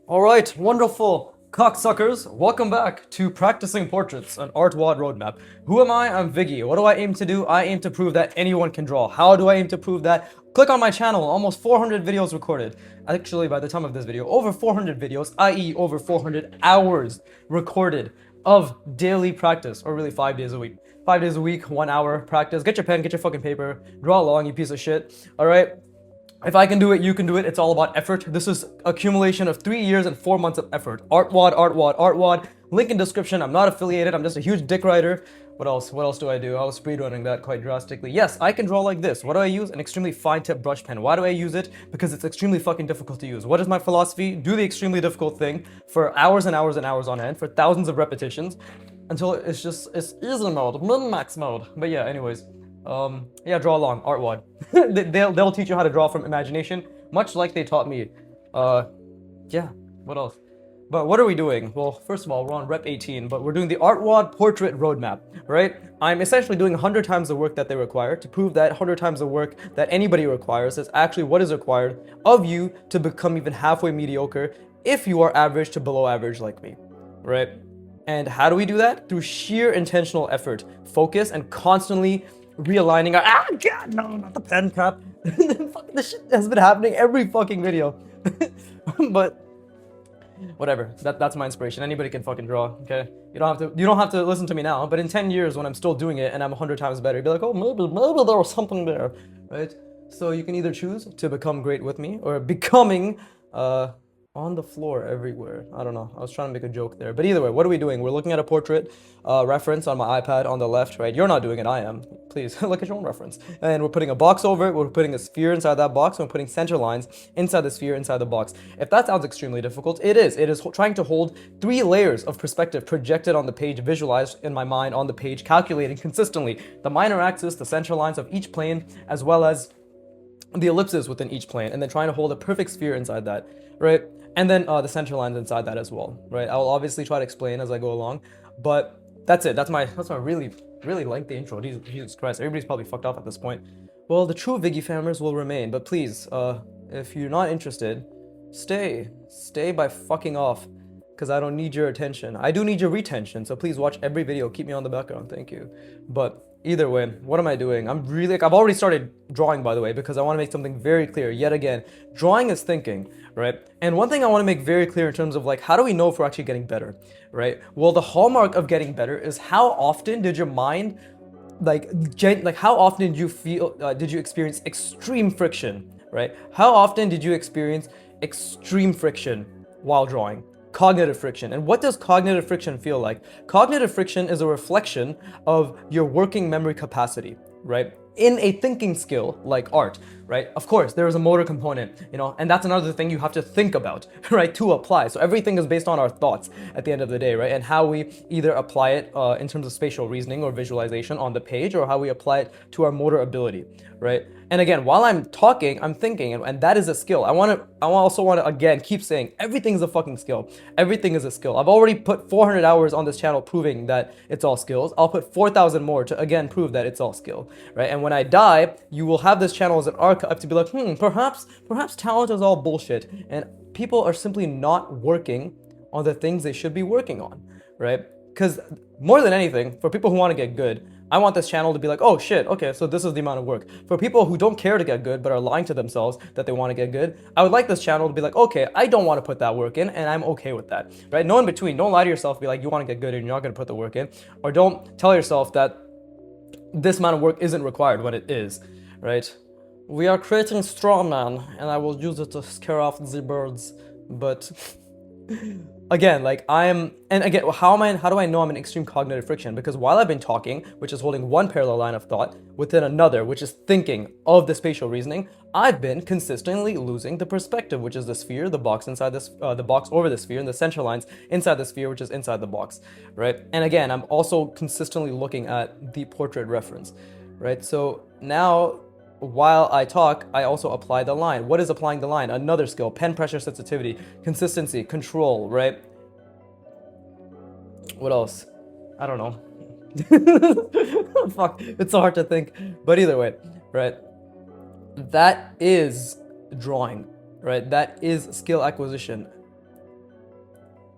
Alright, wonderful cocksuckers. Welcome back to Practicing Portraits, an artwod roadmap. Who am I? I'm Viggy. What do I aim to do? I aim to prove that anyone can draw. How do I aim to prove that? Click on my channel, almost 400 videos recorded. Actually, by the time of this video, over 400 videos, i.e. over 400 hours recorded of daily practice, or really 5 days a week. 5 days a week, 1 hour practice. Get your pen, get your fucking paper, draw along, you piece of shit. Alright? If I can do it, you can do it. It's all about effort. This is accumulation of 3 years and 4 months of effort. Artwod, artwod, artwod. Link in description. I'm not affiliated. I'm just a huge dick writer. What else? What else do I do? I was speedrunning that quite drastically. Yes, I can draw like this. What do I use? An extremely fine tip brush pen. Why do I use it? Because it's extremely fucking difficult to use. What is my philosophy? Do the extremely difficult thing for hours and hours and hours on end, for thousands of repetitions, until it's easy mode, min-max mode. But yeah, anyways. Yeah, draw along, artwod. They'll teach you how to draw from imagination, much like they taught me. Yeah, what else? But what are we doing? Well, first of all, we're on rep 18, but we're doing the artwod portrait roadmap, right? I'm essentially doing 100 times the work that they require to prove that 100 times the work that anybody requires is actually what is required of you to become even halfway mediocre if you are average to below average like me, right? And how do we do that? Through sheer intentional effort, focus, and constantly realigning our god, no, not the pen cap. Fuck, this shit has been happening every fucking video. But whatever, that's my inspiration. Anybody can fucking draw, okay? You don't have to listen to me now, but in 10 years when I'm still doing it and I'm 100 times better, you'll be like, oh, maybe there was something there, right? So you can either choose to become great with me or becoming on the floor everywhere. I don't know. I was trying to make a joke there. But either way, what are we doing? We're looking at a portrait reference on my iPad on the left, right? You're not doing it, I am. Please, look at your own reference. And we're putting a box over it. We're putting a sphere inside that box. And we're putting center lines inside the sphere inside the box. If that sounds extremely difficult, it is. It is trying to hold 3 layers of perspective projected on the page, visualized in my mind on the page, calculating consistently the minor axis, the center lines of each plane, as well as the ellipses within each plane, and then trying to hold a perfect sphere inside that, right? And then the center lines inside that as well, right? I will obviously try to explain as I go along, but that's it. That's my really lengthy intro. Jesus Christ, everybody's probably fucked off at this point. Well, the true Viggy famers will remain, but please, if you're not interested, stay by fucking off, because I don't need your attention. I do need your retention, so please watch every video. Keep me on the background, thank you. But either way, what am I doing? I'm really, I've already started drawing, by the way, because I want to make something very clear. Yet again, drawing is thinking, right? And one thing I want to make very clear in terms of like, how do we know if we're actually getting better, right? Well, the hallmark of getting better is how often did your mind, like how often did you feel, did you experience extreme friction, right? How often did you experience extreme friction while drawing? Cognitive friction. And what does cognitive friction feel like? Cognitive friction is a reflection of your working memory capacity, right? In a thinking skill like art, right? Of course, there is a motor component, and that's another thing you have to think about, right? To apply. So everything is based on our thoughts at the end of the day, right? And how we either apply it in terms of spatial reasoning or visualization on the page, or how we apply it to our motor ability, right? And again, while I'm talking, I'm thinking, and that is a skill. I also want to again keep saying everything is a fucking skill. Everything is a skill. I've already put 400 hours on this channel proving that it's all skills. I'll put 4,000 more to again prove that it's all skill, right? And when I die, you will have this channel as an archive to be like, perhaps talent is all bullshit, and people are simply not working on the things they should be working on, right? Because more than anything, for people who want to get good, I want this channel to be like, oh shit, okay, so this is the amount of work. For people who don't care to get good but are lying to themselves that they want to get good, I would like this channel to be like, okay, I don't want to put that work in and I'm okay with that, right? No in between. Don't lie to yourself, be like, you want to get good and you're not going to put the work in. Or don't tell yourself that this amount of work isn't required when it is, right? We are creating straw man and I will use it to scare off the birds, but again, like how do I know I'm in extreme cognitive friction? Because while I've been talking, which is holding one parallel line of thought within another, which is thinking of the spatial reasoning, I've been consistently losing the perspective, which is the sphere, the box inside this, the box over the sphere, and the center lines inside the sphere, which is inside the box, right? And again, I'm also consistently looking at the portrait reference, right? So now, while I talk, I also apply the line. What is applying the line? Another skill: pen pressure sensitivity, consistency, control, right? What else? I don't know. Fuck, it's so hard to think. But either way, right? That is drawing, right? That is skill acquisition.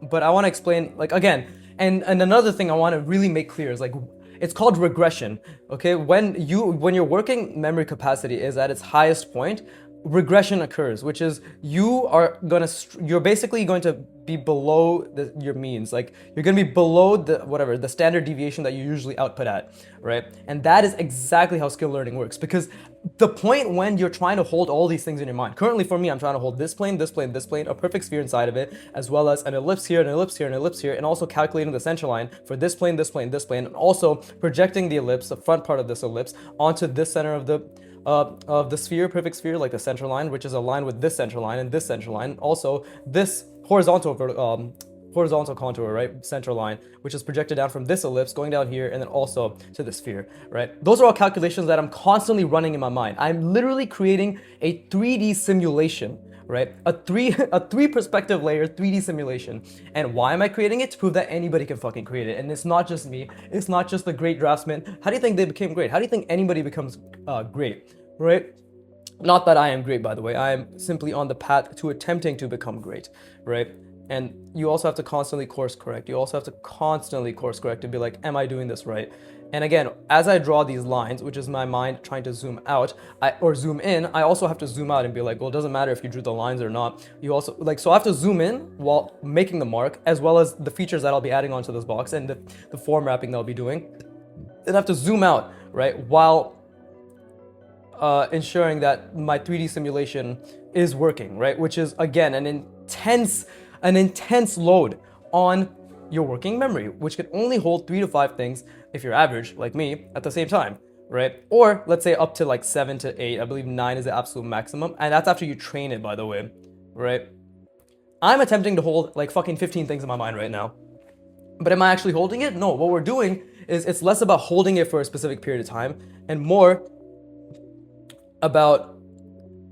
but I want to explain, like, again, and another thing I want to really make clear is, like, it's called regression. Okay, when your working memory capacity is at its highest point, regression occurs, which is you're basically going to be below your means. Like, you're going to be below the standard deviation that you usually output at, right? And that is exactly how skill learning works, because the point when you're trying to hold all these things in your mind, currently for me, I'm trying to hold this plane, this plane, this plane, a perfect sphere inside of it, as well as an ellipse here, an ellipse here, an ellipse here, and also calculating the center line for this plane, this plane, this plane, and also projecting the ellipse, the front part of this ellipse, onto this center of the sphere, perfect sphere, like the center line, which is aligned with this center line and this center line. Also, this horizontal contour, right, center line, which is projected down from this ellipse, going down here, and then also to the sphere, right? Those are all calculations that I'm constantly running in my mind. I'm literally creating a 3D simulation, right? A three perspective layer 3D simulation. And why am I creating it? To prove that anybody can fucking create it. And it's not just me. It's not just the great draftsmen. How do you think they became great? How do you think anybody becomes great, right? Not that I am great, by the way. I am simply on the path to attempting to become great, right? And you also have to constantly course correct. You also have to constantly course correct and be like, am I doing this right? And again, as I draw these lines, which is my mind trying to zoom out or zoom in, I also have to zoom out and be like, well, it doesn't matter if you drew the lines or not. You also, like, so I have to zoom in while making the mark, as well as the features that I'll be adding onto this box and the form wrapping that I'll be doing. Then I have to zoom out, right, while ensuring that my 3D simulation is working, right? Which is, again, an intense load on your working memory, which can only hold 3 to 5 things if you're average, like me, at the same time, right? Or let's say up to like 7 to 8. I believe 9 is the absolute maximum, and that's after you train it, by the way, right? I'm attempting to hold like fucking 15 things in my mind right now. But am I actually holding it? No, what we're doing is it's less about holding it for a specific period of time and more about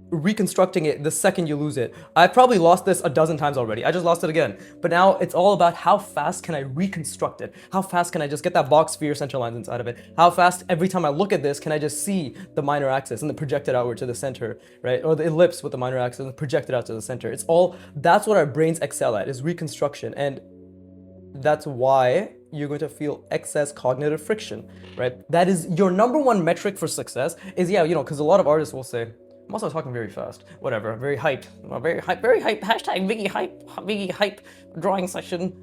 reconstructing it the second you lose it. I've probably lost this a dozen times already. I just lost it again. But now it's all about how fast can I reconstruct it? How fast can I just get that box sphere center lines inside of it? How fast every time I look at this can I just see the minor axis and then project it outward to the center, right? Or the ellipse with the minor axis and project it out to the center. It's all, that's what our brains excel at, is reconstruction. And that's why you're going to feel excess cognitive friction, right? That is your number one metric for success is, yeah, you know, because a lot of artists will say, I'm also talking very fast, whatever, very hyped, hashtag Biggie hype drawing session.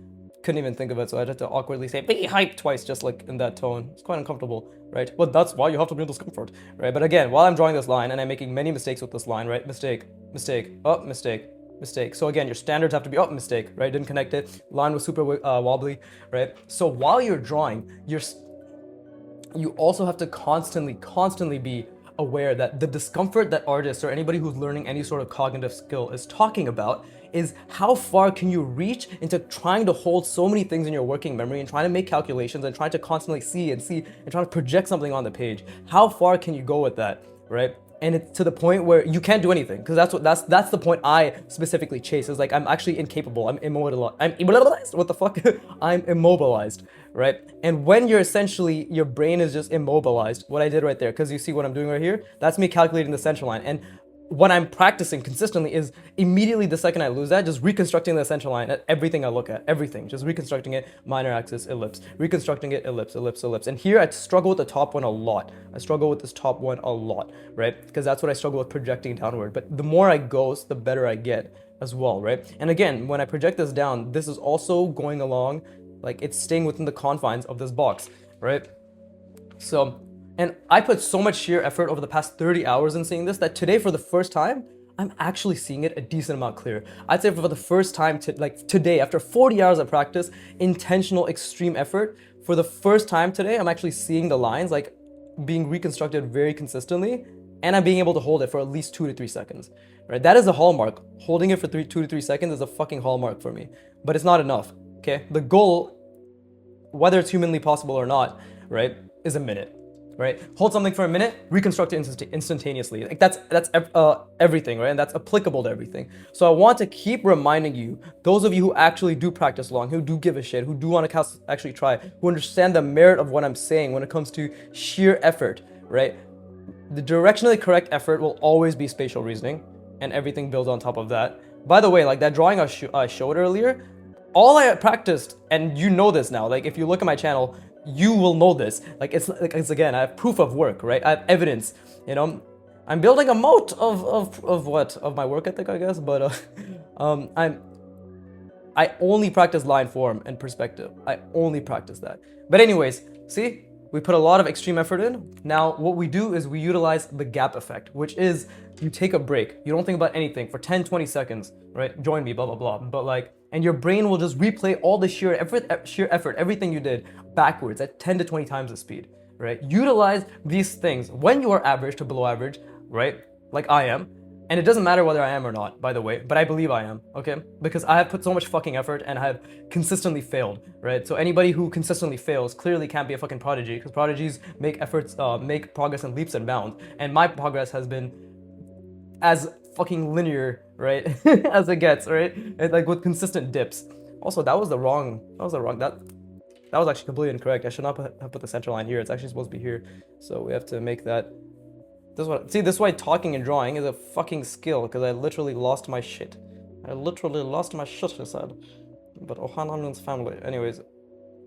Couldn't even think of it, so I had to awkwardly say Biggie hype twice, just like in that tone. It's quite uncomfortable, right? But that's why you have to be in discomfort, right? But again, while I'm drawing this line and I'm making many mistakes with this line, right? Mistake, oh, mistake. So again, your standards have to be, oh, mistake, right? Didn't connect it. Line was super wobbly, right? So while you're drawing, you also have to constantly be aware that the discomfort that artists or anybody who's learning any sort of cognitive skill is talking about is how far can you reach into trying to hold so many things in your working memory and trying to make calculations and trying to constantly see and trying to project something on the page. How far can you go with that, right? And it's to the point where you can't do anything, because that's the point I specifically chase, is like I'm actually incapable. I'm immobilized. What the fuck? I'm immobilized, right? And when you're essentially, your brain is just immobilized, what I did right there, because you see what I'm doing right here, that's me calculating the center line. And what I'm practicing consistently is immediately the second I lose that, just reconstructing the center line at everything I look at, everything, just reconstructing it, minor axis, ellipse, reconstructing it, ellipse. And here I struggle with the top one a lot. I struggle with this top one a lot, right? Because that's what I struggle with projecting downward. But the more I go, the better I get as well, right? And again, when I project this down, this is also going along, like it's staying within the confines of this box, right? So, and I put so much sheer effort over the past 30 hours in seeing this that today, for the first time, I'm actually seeing it a decent amount clearer. I'd say for the first time, today, after 40 hours of practice, intentional, extreme effort, for the first time today, I'm actually seeing the lines like being reconstructed very consistently, and I'm being able to hold it for at least 2 to 3 seconds, right? That is a hallmark. Holding it for 2 to 3 seconds is a fucking hallmark for me, but it's not enough, okay? The goal, whether it's humanly possible or not, right, is a minute. Right? Hold something for a minute, reconstruct it instantaneously. Like that's everything, right? And that's applicable to everything. So I want to keep reminding you, those of you who actually do practice long, who do give a shit, who do want to actually try, who understand the merit of what I'm saying when it comes to sheer effort, right? The directionally correct effort will always be spatial reasoning, and everything builds on top of that. By the way, like that drawing I showed earlier, All I practiced, and you know this now, like if you look at my channel, you will know this. Like it's again, I have proof of work, right? I have evidence, you know. I'm building a moat of what? Of my work ethic, I guess, but I only practice line form and perspective. I only practice that. But anyways, see? We put a lot of extreme effort in. Now, what we do is we utilize the gap effect, which is you take a break. You don't think about anything for 10, 20 seconds, right? Join me, blah, blah, blah. But like, and your brain will just replay all the sheer effort, everything you did backwards at 10 to 20 times the speed, right? Utilize these things when you are average to below average, right? Like I am. And it doesn't matter whether I am or not, by the way, but I believe I am, okay? Because I have put so much fucking effort and I have consistently failed, right? So anybody who consistently fails clearly can't be a fucking prodigy, because prodigies make progress in leaps and bounds. And my progress has been as fucking linear, right, as it gets, right? And like with consistent dips. Also, that was actually completely incorrect. I should not have put the center line here. It's actually supposed to be here. So we have to make that. This is why talking and drawing is a fucking skill, because I literally lost my shit. I literally lost my shit, he said. But Ohanan's family. Anyways.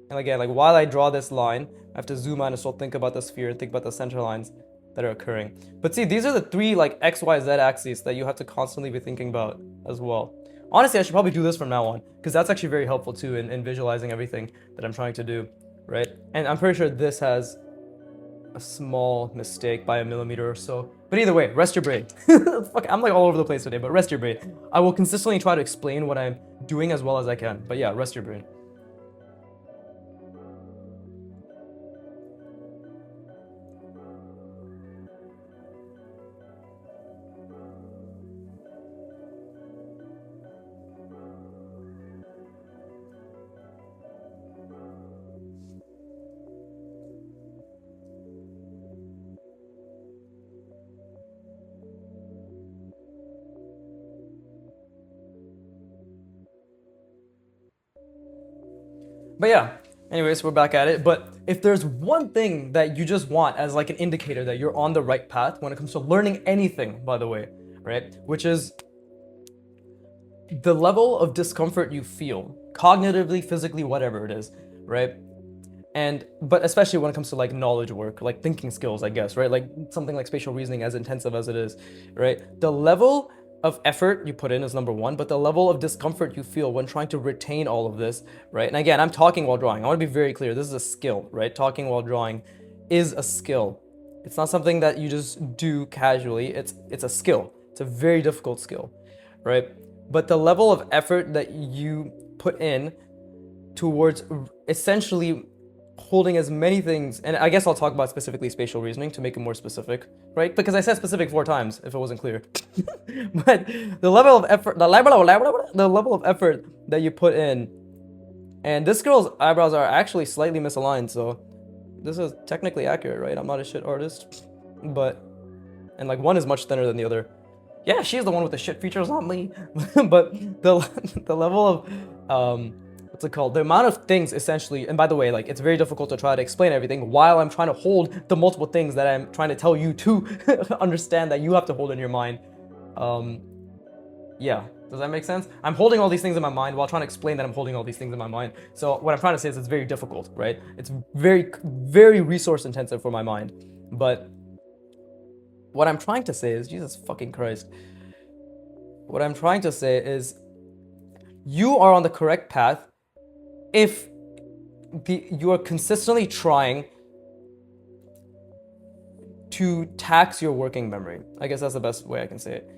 And again, like while I draw this line, I have to zoom out and still think about the sphere and think about the center lines that are occurring. But see, these are the three like X, Y, Z axes that you have to constantly be thinking about as well. Honestly, I should probably do this from now on, because that's actually very helpful too in visualizing everything that I'm trying to do, right? And I'm pretty sure this has a small mistake by a millimeter or so. But either way, rest your brain. Fuck, I'm like all over the place today, but rest your brain. I will consistently try to explain what I'm doing as well as I can. But yeah, rest your brain. But yeah, anyways, we're back at it. But if there's one thing that you just want as like an indicator that you're on the right path when it comes to learning anything, by the way, right? Which is the level of discomfort you feel, cognitively, physically, whatever it is, right? But especially when it comes to like knowledge work, like thinking skills, I guess, right? Like something like spatial reasoning, as intensive as it is, right? The level of effort you put in is number one, but the level of discomfort you feel when trying to retain all of this, right? And again, I'm talking while drawing. I want to be very clear. This is a skill, right? Talking while drawing is a skill. It's not something that you just do casually. It's a skill. It's a very difficult skill, right? But the level of effort that you put in towards essentially holding as many things, and I guess I'll talk about specifically spatial reasoning to make it more specific, right? Because I said specific 4 times if it wasn't clear. But the level of effort, the level of effort that you put in, and this girl's eyebrows are actually slightly misaligned, so this is technically accurate, right? I'm not a shit artist, but, and like one is much thinner than the other. Yeah, she's the one with the shit features, not me. But the level of what's it called? The amount of things essentially, and by the way, like it's very difficult to try to explain everything while I'm trying to hold the multiple things that I'm trying to tell you to understand that you have to hold in your mind. Yeah, does that make sense? I'm holding all these things in my mind while trying to explain that I'm holding all these things in my mind. So what I'm trying to say is it's very difficult, right? It's very, very resource intensive for my mind. But what I'm trying to say is, Jesus fucking Christ. What I'm trying to say is you are on the correct path if you are consistently trying to tax your working memory. I guess that's the best way I can say it.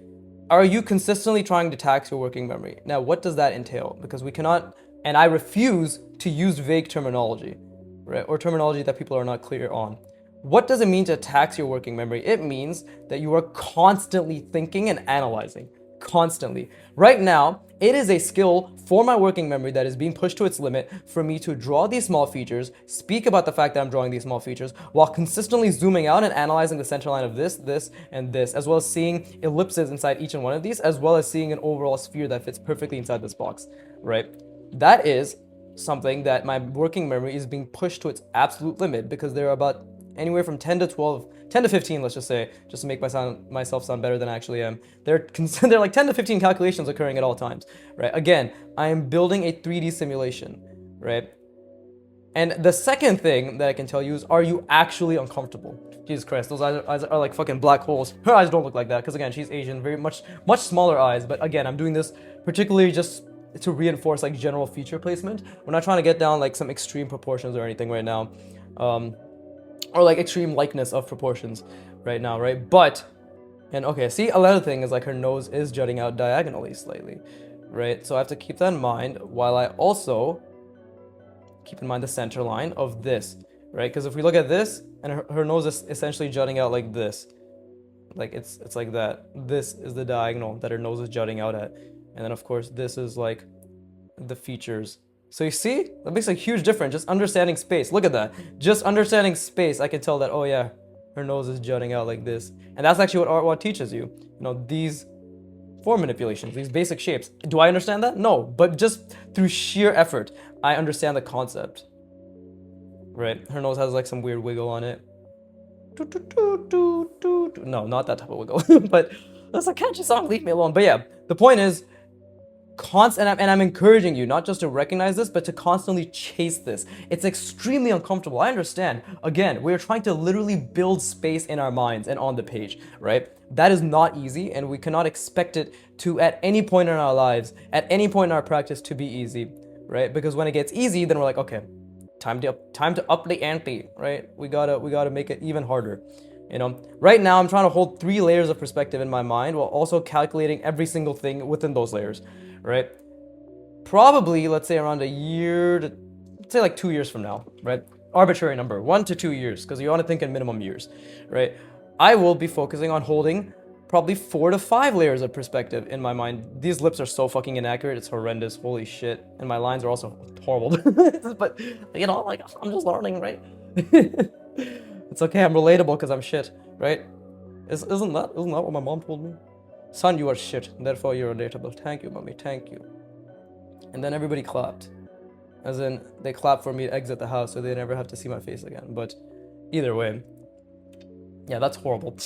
Are you consistently trying to tax your working memory? Now, what does that entail? Because we cannot, and I refuse to use vague terminology, right? Or terminology that people are not clear on. What does it mean to tax your working memory? It means that you are constantly thinking and analyzing. Constantly. Right now, it is a skill for my working memory that is being pushed to its limit for me to draw these small features, speak about the fact that I'm drawing these small features, while consistently zooming out and analyzing the center line of this, this, and this, as well as seeing ellipses inside each and one of these, as well as seeing an overall sphere that fits perfectly inside this box, right? That is something that my working memory is being pushed to its absolute limit because there are about anywhere from 10 to 12, 10 to 15, let's just say, just to make myself sound better than I actually am. There are like 10 to 15 calculations occurring at all times, right? Again, I am building a 3D simulation, right? And the second thing that I can tell you is, are you actually uncomfortable? Jesus Christ, those eyes are like fucking black holes. Her eyes don't look like that, because again, she's Asian, very much smaller eyes. But again, I'm doing this particularly just to reinforce like general feature placement. We're not trying to get down like some extreme proportions or anything right now, or like extreme likeness of proportions right now, right? But, and okay, see, another thing is like her nose is jutting out diagonally slightly, right? So I have to keep that in mind, while I also keep in mind the center line of this, right? Because if we look at this, and her nose is essentially jutting out like this, like it's like that. This is the diagonal that her nose is jutting out at, and then of course this is like the features. So you see, that makes a huge difference. Just understanding space. Look at that. Just understanding space, I can tell that, oh yeah, her nose is jutting out like this, and that's actually what artwod teaches you. You know, these form manipulations, these basic shapes. Do I understand that? No, but just through sheer effort, I understand the concept. Right? Her nose has like some weird wiggle on it. No, not that type of wiggle. But that's a catchy song, leave me alone. But yeah, the point is, I'm encouraging you not just to recognize this, but to constantly chase this. It's extremely uncomfortable. I understand. Again, we're trying to literally build space in our minds and on the page, right? That is not easy, and we cannot expect it to, at any point in our lives, at any point in our practice, to be easy, right? Because when it gets easy, then we're like, okay, time to up the ante, right? We gotta make it even harder. You know, right now I'm trying to hold 3 layers of perspective in my mind while also calculating every single thing within those layers, right? Probably, let's say around a year to, let's say like 2 years from now, right? Arbitrary number, 1 to 2 years, because you want to think in minimum years, right? I will be focusing on holding probably 4 to 5 layers of perspective in my mind. These lips are so fucking inaccurate, it's horrendous, holy shit. And my lines are also horrible. But, you know, like, I'm just learning, right? It's okay, I'm relatable because I'm shit, right? Isn't that what my mom told me? Son, you are shit, therefore you're relatable. Thank you, mommy, thank you. And then everybody clapped. As in, they clapped for me to exit the house so they never have to see my face again. But either way, yeah, that's horrible.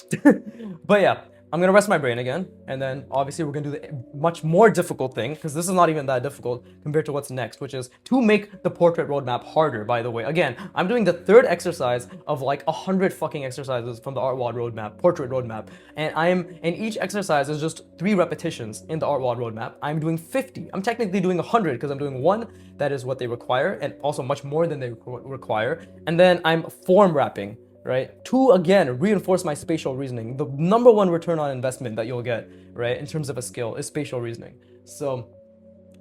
But yeah, I'm gonna rest my brain again, and then obviously we're gonna do the much more difficult thing, because this is not even that difficult compared to what's next, which is to make the portrait roadmap harder, by the way. Again, I'm doing the 3rd exercise of like 100 fucking exercises from the artwod roadmap, portrait roadmap, and each exercise is just 3 repetitions in the artwod roadmap. I'm doing 50. I'm technically doing 100 because I'm doing 1 that is what they require, and also much more than they require, and then I'm form wrapping, right? To, again, reinforce my spatial reasoning. The number 1 return on investment that you'll get, right, in terms of a skill is spatial reasoning. So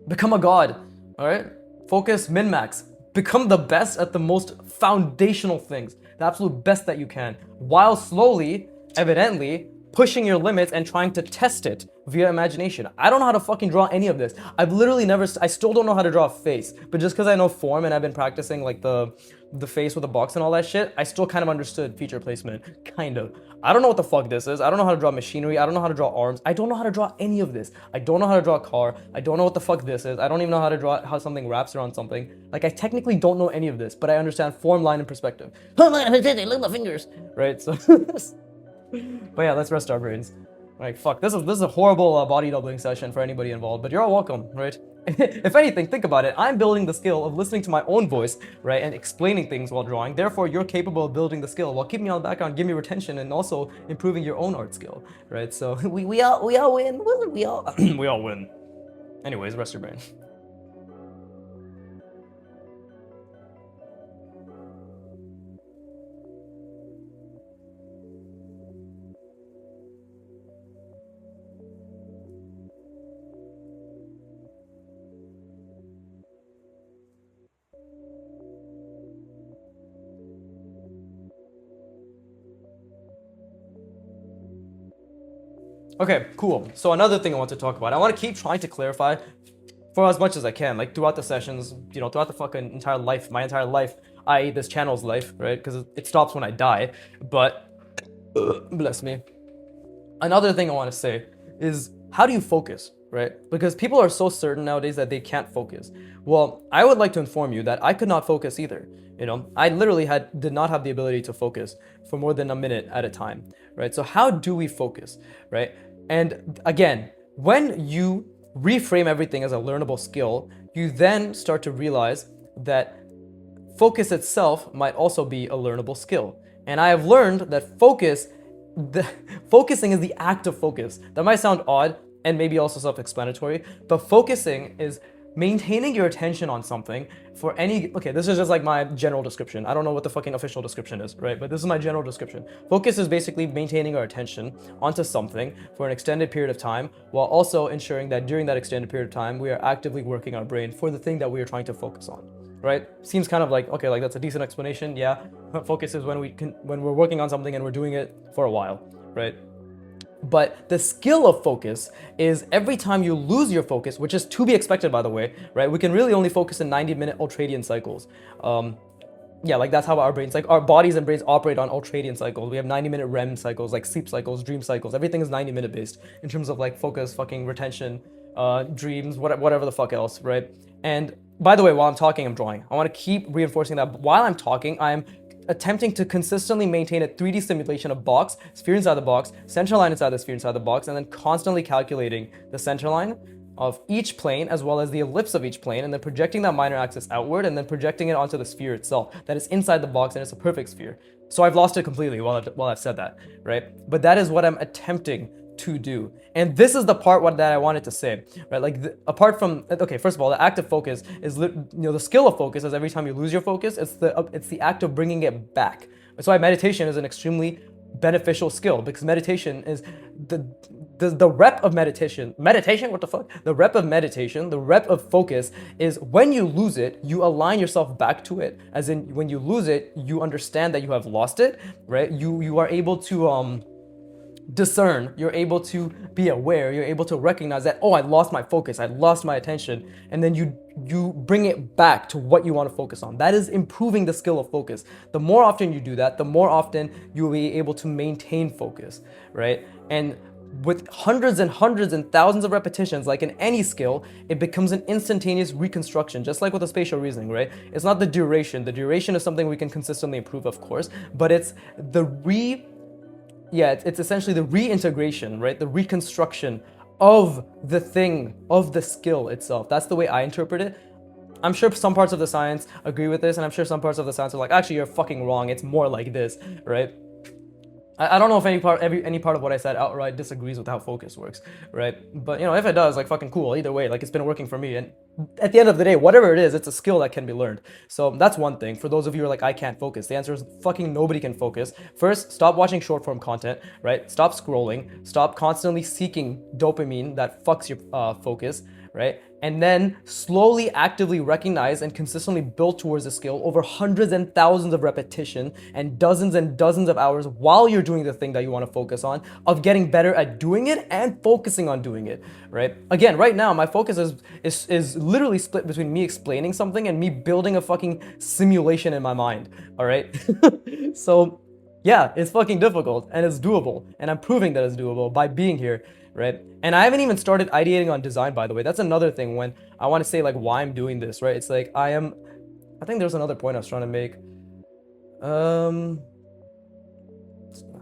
become a god, all right? Focus, min-max. Become the best at the most foundational things, the absolute best that you can, while slowly, evidently, pushing your limits and trying to test it via imagination. I don't know how to fucking draw any of this. I've literally I still don't know how to draw a face, but just because I know form and I've been practicing like the face with the box and all that shit, I still kind of understood feature placement, kind of. I don't know what the fuck this is. I don't know how to draw machinery. I don't know how to draw arms. I don't know how to draw any of this. I don't know how to draw a car. I don't know what the fuck this is. I don't even know how to draw how something wraps around something. Like, I technically don't know any of this, but I understand form, line, and perspective. Look at the fingers, right? So, but yeah, let's rest our brains. Like, fuck, this is a horrible body doubling session for anybody involved, but you're all welcome, right? If anything, think about it. I'm building the skill of listening to my own voice, right, and explaining things while drawing. Therefore, you're capable of building the skill while keeping me on the background, giving me retention, and also improving your own art skill, right? So we all win. We all we all win. Anyways, rest your brain. Okay, cool. So another thing I want to talk about, I want to keep trying to clarify for as much as I can, like throughout the sessions, you know, throughout the fucking entire life, my entire life, i.e. this channel's life, right? Because it stops when I die, but bless me. Another thing I want to say is, how do you focus, right? Because people are so certain nowadays that they can't focus. Well, I would like to inform you that I could not focus either. You know, I literally did not have the ability to focus for more than a minute at a time, right? So how do we focus, right? And again, when you reframe everything as a learnable skill, you then start to realize that focus itself might also be a learnable skill. And I have learned that focusing is the act of focus. That might sound odd and maybe also self-explanatory, but focusing is maintaining your attention on something for any, okay, this is just like my general description. I don't know what the fucking official description is, right? But this is my general description. Focus is basically maintaining our attention onto something for an extended period of time, while also ensuring that during that extended period of time, we are actively working our brain for the thing that we are trying to focus on. Right? Seems kind of like, okay, like that's a decent explanation. Yeah, focus is when we're working on something and we're doing it for a while, right? But the skill of focus is every time you lose your focus, which is to be expected, by the way, right? We can really only focus in 90-minute ultradian cycles. Yeah, like that's how our brains, like our bodies and brains operate on ultradian cycles. We have 90-minute REM cycles, like sleep cycles, dream cycles. Everything is 90-minute based in terms of like focus, fucking retention, dreams, whatever the fuck else, right? And by the way, while I'm talking, I'm drawing. I want to keep reinforcing that while I'm talking, I'm attempting to consistently maintain a 3D simulation of box, sphere inside the box, center line inside the sphere inside the box, and then constantly calculating the center line of each plane as well as the ellipse of each plane, and then projecting that minor axis outward and then projecting it onto the sphere itself that is inside the box, and it's a perfect sphere. So I've lost it completely while I've said that, right? But that is what I'm attempting to do. And this is the part that I wanted to say, right? Like apart from, okay, first of all, the act of focus is, the skill of focus is every time you lose your focus, it's the act of bringing it back. That's why meditation is an extremely beneficial skill, because meditation is the rep of meditation. Meditation? What the fuck? The rep of meditation, the rep of focus is when you lose it, you align yourself back to it. As in, when you lose it, you understand that you have lost it, right? You are able to discern, you're able to be aware, you're able to recognize that, oh, I lost my focus, I lost my attention, and then you bring it back to what you want to focus on. That is improving the skill of focus. The more often you do that, the more often you'll be able to maintain focus, right? And with hundreds and hundreds and thousands of repetitions, like in any skill, it becomes an instantaneous reconstruction, just like with the spatial reasoning, right? It's not the duration. The duration is something we can consistently improve, of course, but it's it's essentially the reintegration, right? The reconstruction of the thing, of the skill itself. That's the way I interpret it. I'm sure some parts of the science agree with this, and I'm sure some parts of the science are like, actually, you're fucking wrong. It's more like this, right? I don't know if any part of what I said outright disagrees with how focus works, right? But, if it does, like, fucking cool. Either way, like, it's been working for me. And at the end of the day, whatever it is, it's a skill that can be learned. So that's one thing. For those of you who are like, I can't focus, the answer is fucking nobody can focus. First, stop watching short form content, right? Stop scrolling. Stop constantly seeking dopamine that fucks your focus, right? And then slowly, actively recognize and consistently build towards a skill over hundreds and thousands of repetition and dozens of hours while you're doing the thing that you want to focus on, of getting better at doing it and focusing on doing it, right? Again, right now, my focus is literally split between me explaining something and me building a fucking simulation in my mind, all right? So yeah, it's fucking difficult and it's doable, and I'm proving that it's doable by being here, right? And I haven't even started ideating on design, by the way. That's another thing when I want to say like why I'm doing this, right? It's like I think there's another point I was trying to make. I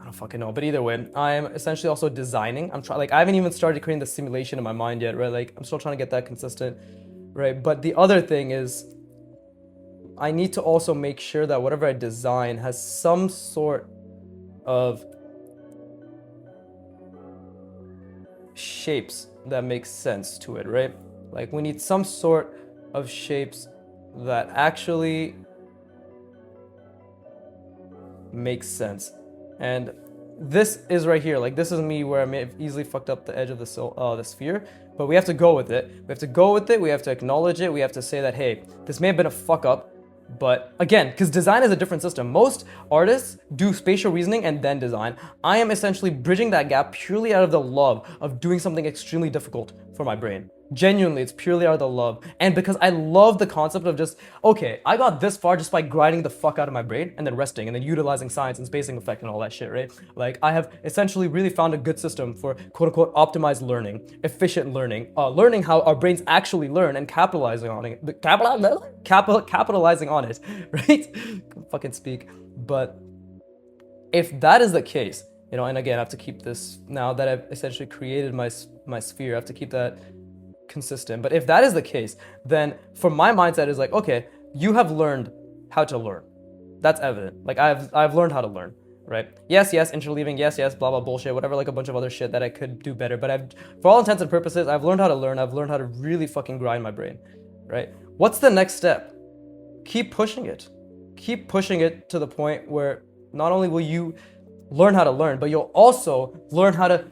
don't fucking know, but either way, I am essentially also designing. I haven't even started creating the simulation in my mind yet, right? Like I'm still trying to get that consistent, right? But the other thing is I need to also make sure that whatever I design has some sort of shapes that make sense to it, right? Like we need some sort of shapes that actually make sense. And this is right here, like this is me where I may have easily fucked up the edge of the sphere, but we have to go with it. We have to go with it, we have to acknowledge it, we have to say that, hey, this may have been a fuck up, but again, because design is a different system. Most artists do spatial reasoning and then design. I am essentially bridging that gap purely out of the love of doing something extremely difficult for my brain, Genuinely, it's purely out of the love. And because I love the concept of just, okay, I got this far just by grinding the fuck out of my brain and then resting and then utilizing science and spacing effect and all that shit, right? Like, I have essentially really found a good system for quote unquote optimized learning, efficient learning, learning how our brains actually learn and capitalizing on it. Capitalizing on it, right? Can't fucking speak. But if that is the case, you know, and again, I have to keep this, now that I've essentially created my sphere, I have to keep that consistent. But if that is the case, then for my mindset is like, okay, you have learned how to learn. That's evident. Like I've learned how to learn, right? Yes, interleaving, yes, blah blah bullshit, whatever, like a bunch of other shit that I could do better. But for all intents and purposes, I've learned how to learn. I've learned how to really fucking grind my brain, right? What's the next step? Keep pushing it. Keep pushing it to the point where not only will you learn how to learn, but you'll also learn how to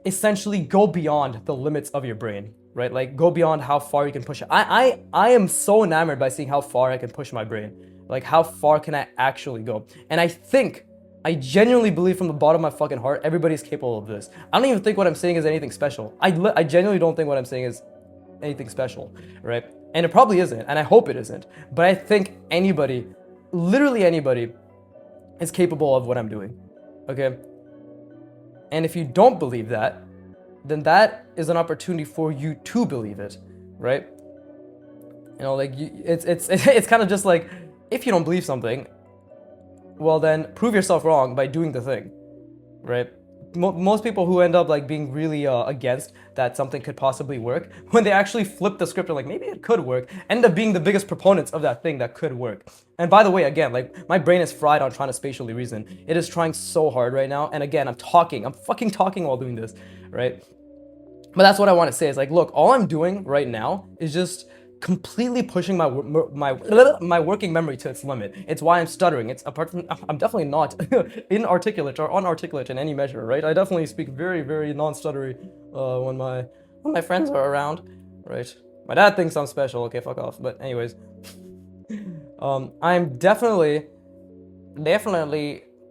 essentially go beyond the limits of your brain, right? Like go beyond how far you can push it. I am so enamored by seeing how far I can push my brain. Like how far can I actually go? And I genuinely believe from the bottom of my fucking heart, everybody's capable of this. I don't even think what I'm saying is anything special. I genuinely don't think what I'm saying is anything special, right? And it probably isn't, and I hope it isn't. But I think anybody, literally anybody, is capable of what I'm doing, okay? And if you don't believe that, then that is an opportunity for you to believe it, right? You know, like it's kind of just like, if you don't believe something, well then prove yourself wrong by doing the thing, right? Most people who end up like being really against that something could possibly work, when they actually flip the script and like maybe it could work, end up being the biggest proponents of that thing that could work. And by the way, again, like my brain is fried on trying to spatially reason. It is trying so hard right now. And again, I'm fucking talking while doing this, right? But that's what I want to say is like, look, all I'm doing right now is just completely pushing my working memory to its limit. It's why I'm stuttering. It's apart from, I'm definitely not inarticulate or unarticulate in any measure, right? I definitely speak very, very non-stuttery when my friends are around, right? My dad thinks I'm special. Okay, fuck off. But anyways, I'm definitely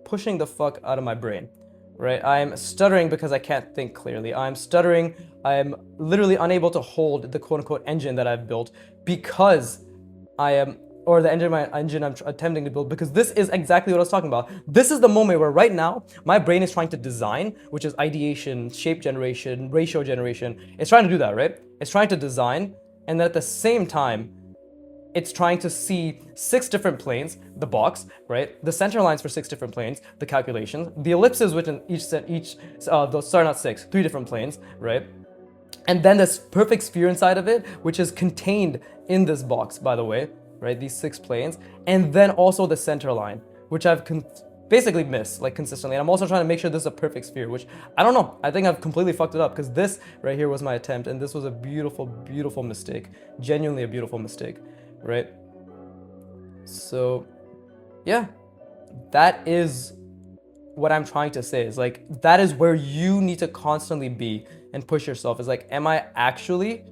pushing the fuck out of my brain, right? I'm stuttering because I can't think clearly. I'm stuttering. I'm literally unable to hold the quote-unquote engine that I've built because the engine I'm attempting to build, because this is exactly what I was talking about. This is the moment where right now my brain is trying to design, which is ideation, shape generation, ratio generation. It's trying to do that, right? It's trying to design, and then at the same time, it's trying to see 6 different planes, the box, right? The center lines for 6 different planes, the calculations, the ellipses within those, sorry, not 6, 3 different planes, right? And then this perfect sphere inside of it, which is contained in this box, by the way, right? These 6 planes, and then also the center line, which I've basically missed, like consistently. And I'm also trying to make sure this is a perfect sphere, which I don't know. I think I've completely fucked it up because this right here was my attempt, and this was a beautiful, beautiful mistake. Genuinely a beautiful mistake, right? So, yeah, that is what I'm trying to say. Is like, that is where you need to constantly be and push yourself. Is like, am I actually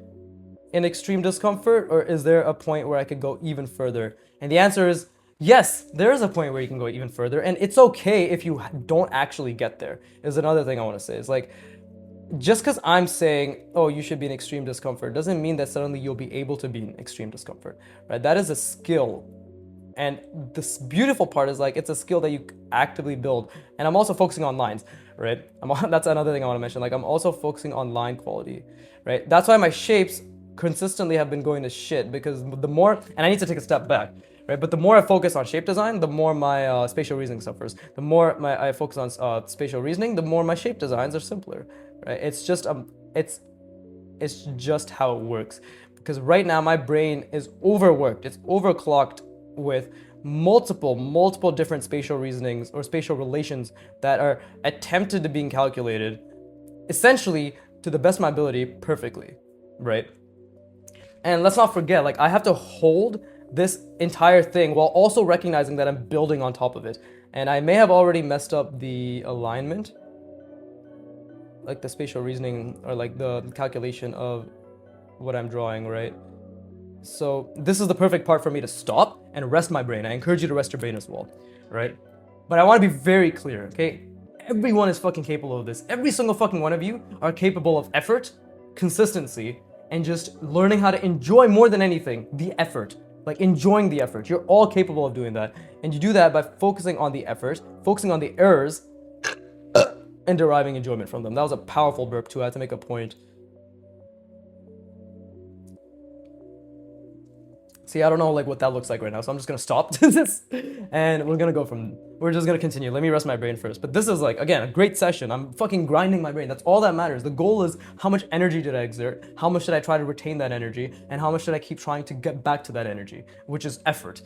in extreme discomfort, or is there a point where I could go even further? And the answer is yes, there is a point where you can go even further, and it's okay if you don't actually get there. Is another thing I want to say. Is like, just because I'm saying, oh, you should be in extreme discomfort, doesn't mean that suddenly you'll be able to be in extreme discomfort, right? That is a skill. And this beautiful part is like, it's a skill that you actively build. And I'm also focusing on lines, right? That's another thing I want to mention. Like, I'm also focusing on line quality, right? That's why my shapes consistently have been going to shit, because the more, and I need to take a step back, right? But the more I focus on shape design, the more my spatial reasoning suffers. The more I focus on spatial reasoning, the more my shape designs are simpler, right? It's just it's just how it works. Because right now my brain is overworked. It's overclocked with multiple different spatial reasonings or spatial relations that are attempted to being calculated, essentially to the best of my ability, perfectly, right? And let's not forget, like, I have to hold this entire thing while also recognizing that I'm building on top of it. And I may have already messed up the alignment, like the spatial reasoning or like the calculation of what I'm drawing, right? So this is the perfect part for me to stop and rest my brain. I encourage you to rest your brain as well, right? But I want to be very clear, okay? Everyone is fucking capable of this. Every single fucking one of you are capable of effort, consistency, and just learning how to enjoy more than anything the effort. Like enjoying the effort. You're all capable of doing that. And you do that by focusing on the effort, focusing on the errors, and deriving enjoyment from them. That was a powerful burp too. I had to make a point. See, I don't know like what that looks like right now, so I'm just gonna stop this, and we're just gonna continue. Let me rest my brain first. But this is like, again, a great session. I'm fucking grinding my brain. That's all that matters. The goal is how much energy did I exert, how much did I try to retain that energy, and how much did I keep trying to get back to that energy, which is effort,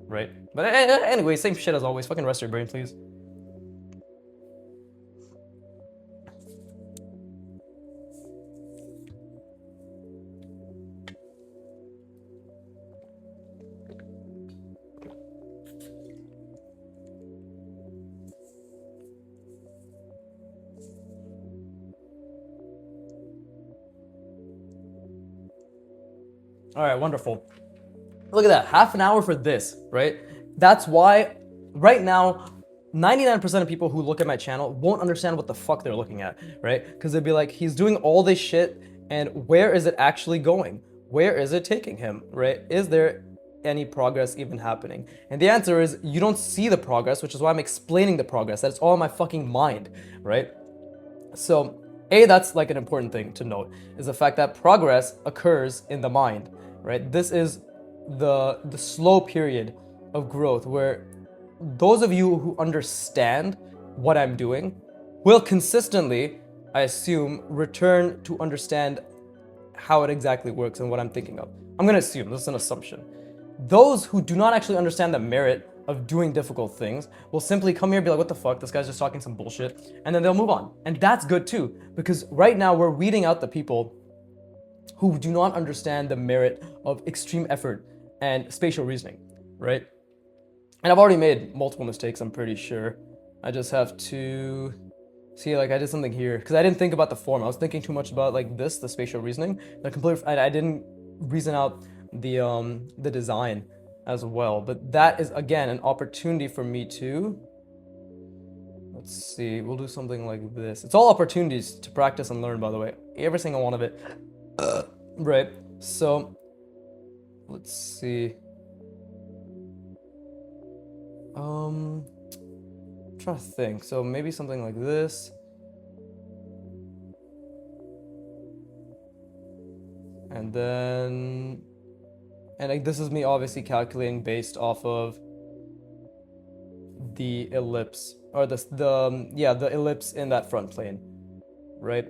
right? But anyway, same shit as always. Fucking rest your brain, please. All right, wonderful. Look at that, half an hour for this, right? That's why right now, 99% of people who look at my channel won't understand what the fuck they're looking at, right? Because they'd be like, he's doing all this shit, and where is it actually going? Where is it taking him, right? Is there any progress even happening? And the answer is, you don't see the progress, which is why I'm explaining the progress. That's all in my fucking mind, right? So, that's like an important thing to note, is the fact that progress occurs in the mind, right? This is the slow period of growth where those of you who understand what I'm doing will consistently, I assume, return to understand how it exactly works and what I'm thinking of. I'm gonna assume, this is an assumption. Those who do not actually understand the merit of doing difficult things will simply come here and be like, what the fuck, this guy's just talking some bullshit, and then they'll move on. And that's good too, because right now we're weeding out the people who do not understand the merit of extreme effort and spatial reasoning, right? And I've already made multiple mistakes, I'm pretty sure. I just have to see, like I did something here, because I didn't think about the form. I was thinking too much about like this, the spatial reasoning. I didn't reason out the design as well. But that is, again, an opportunity for me to, let's see, we'll do something like this. It's all opportunities to practice and learn, by the way. Every single one of it. Right, so let's see. I'm trying to think. So maybe something like this. And then, and like this is me obviously calculating based off of the ellipse, or the ellipse in that front plane, right?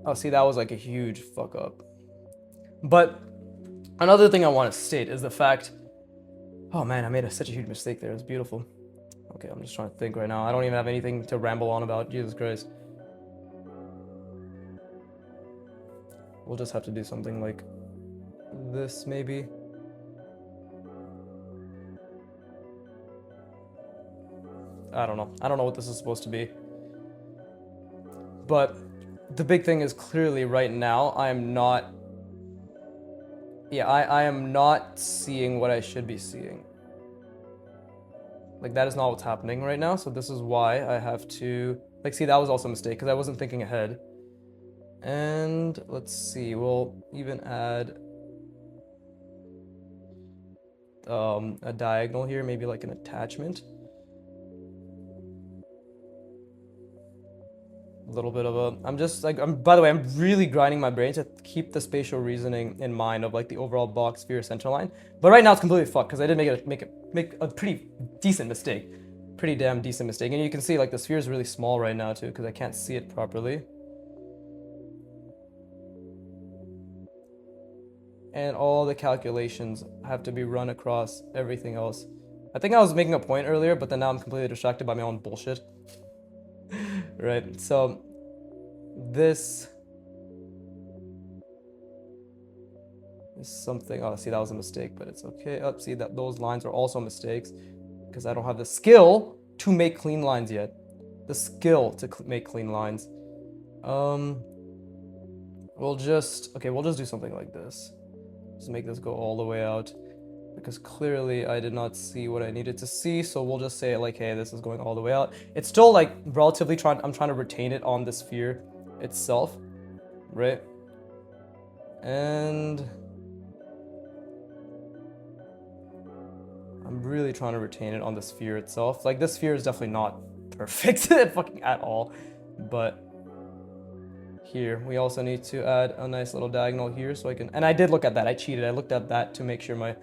Oh, see, that was like a huge fuck up. But another thing I want to state is the fact, oh man, I made such a huge mistake there. It's beautiful. Okay, I'm just trying to think right now. I don't even have anything to ramble on about. Jesus Christ. We'll just have to do something like this, maybe. I don't know. I don't know what this is supposed to be. But the big thing is clearly right now I am not, I am not seeing what I should be seeing. Like that is not what's happening right now, so this is why I have to, like, see, that was also a mistake because I wasn't thinking ahead. And let's see, we'll even add a diagonal here, maybe like an attachment. A little bit of a, by the way, I'm really grinding my brain to keep the spatial reasoning in mind of like the overall box sphere center line. But right now it's completely fucked because I did make a pretty decent mistake. Pretty damn decent mistake. And you can see like the sphere is really small right now too because I can't see it properly. And all the calculations have to be run across everything else. I think I was making a point earlier, but then now I'm completely distracted by my own bullshit. Right, so this is something, oh, see, that was a mistake, but it's okay. Oh, see, that those lines are also mistakes because I don't have the skill to make clean lines yet. The skill to make clean lines. We'll just do something like this. Just make this go all the way out because clearly I did not see what I needed to see, so we'll just say like, hey, this is going all the way out. It's still like relatively I'm trying to retain it on the sphere itself, right? And I'm really trying to retain it on the sphere itself. Like, this sphere is definitely not perfect fucking at all, but here we also need to add a nice little diagonal here so I can, and I did look at that, I cheated, I looked at that to make sure my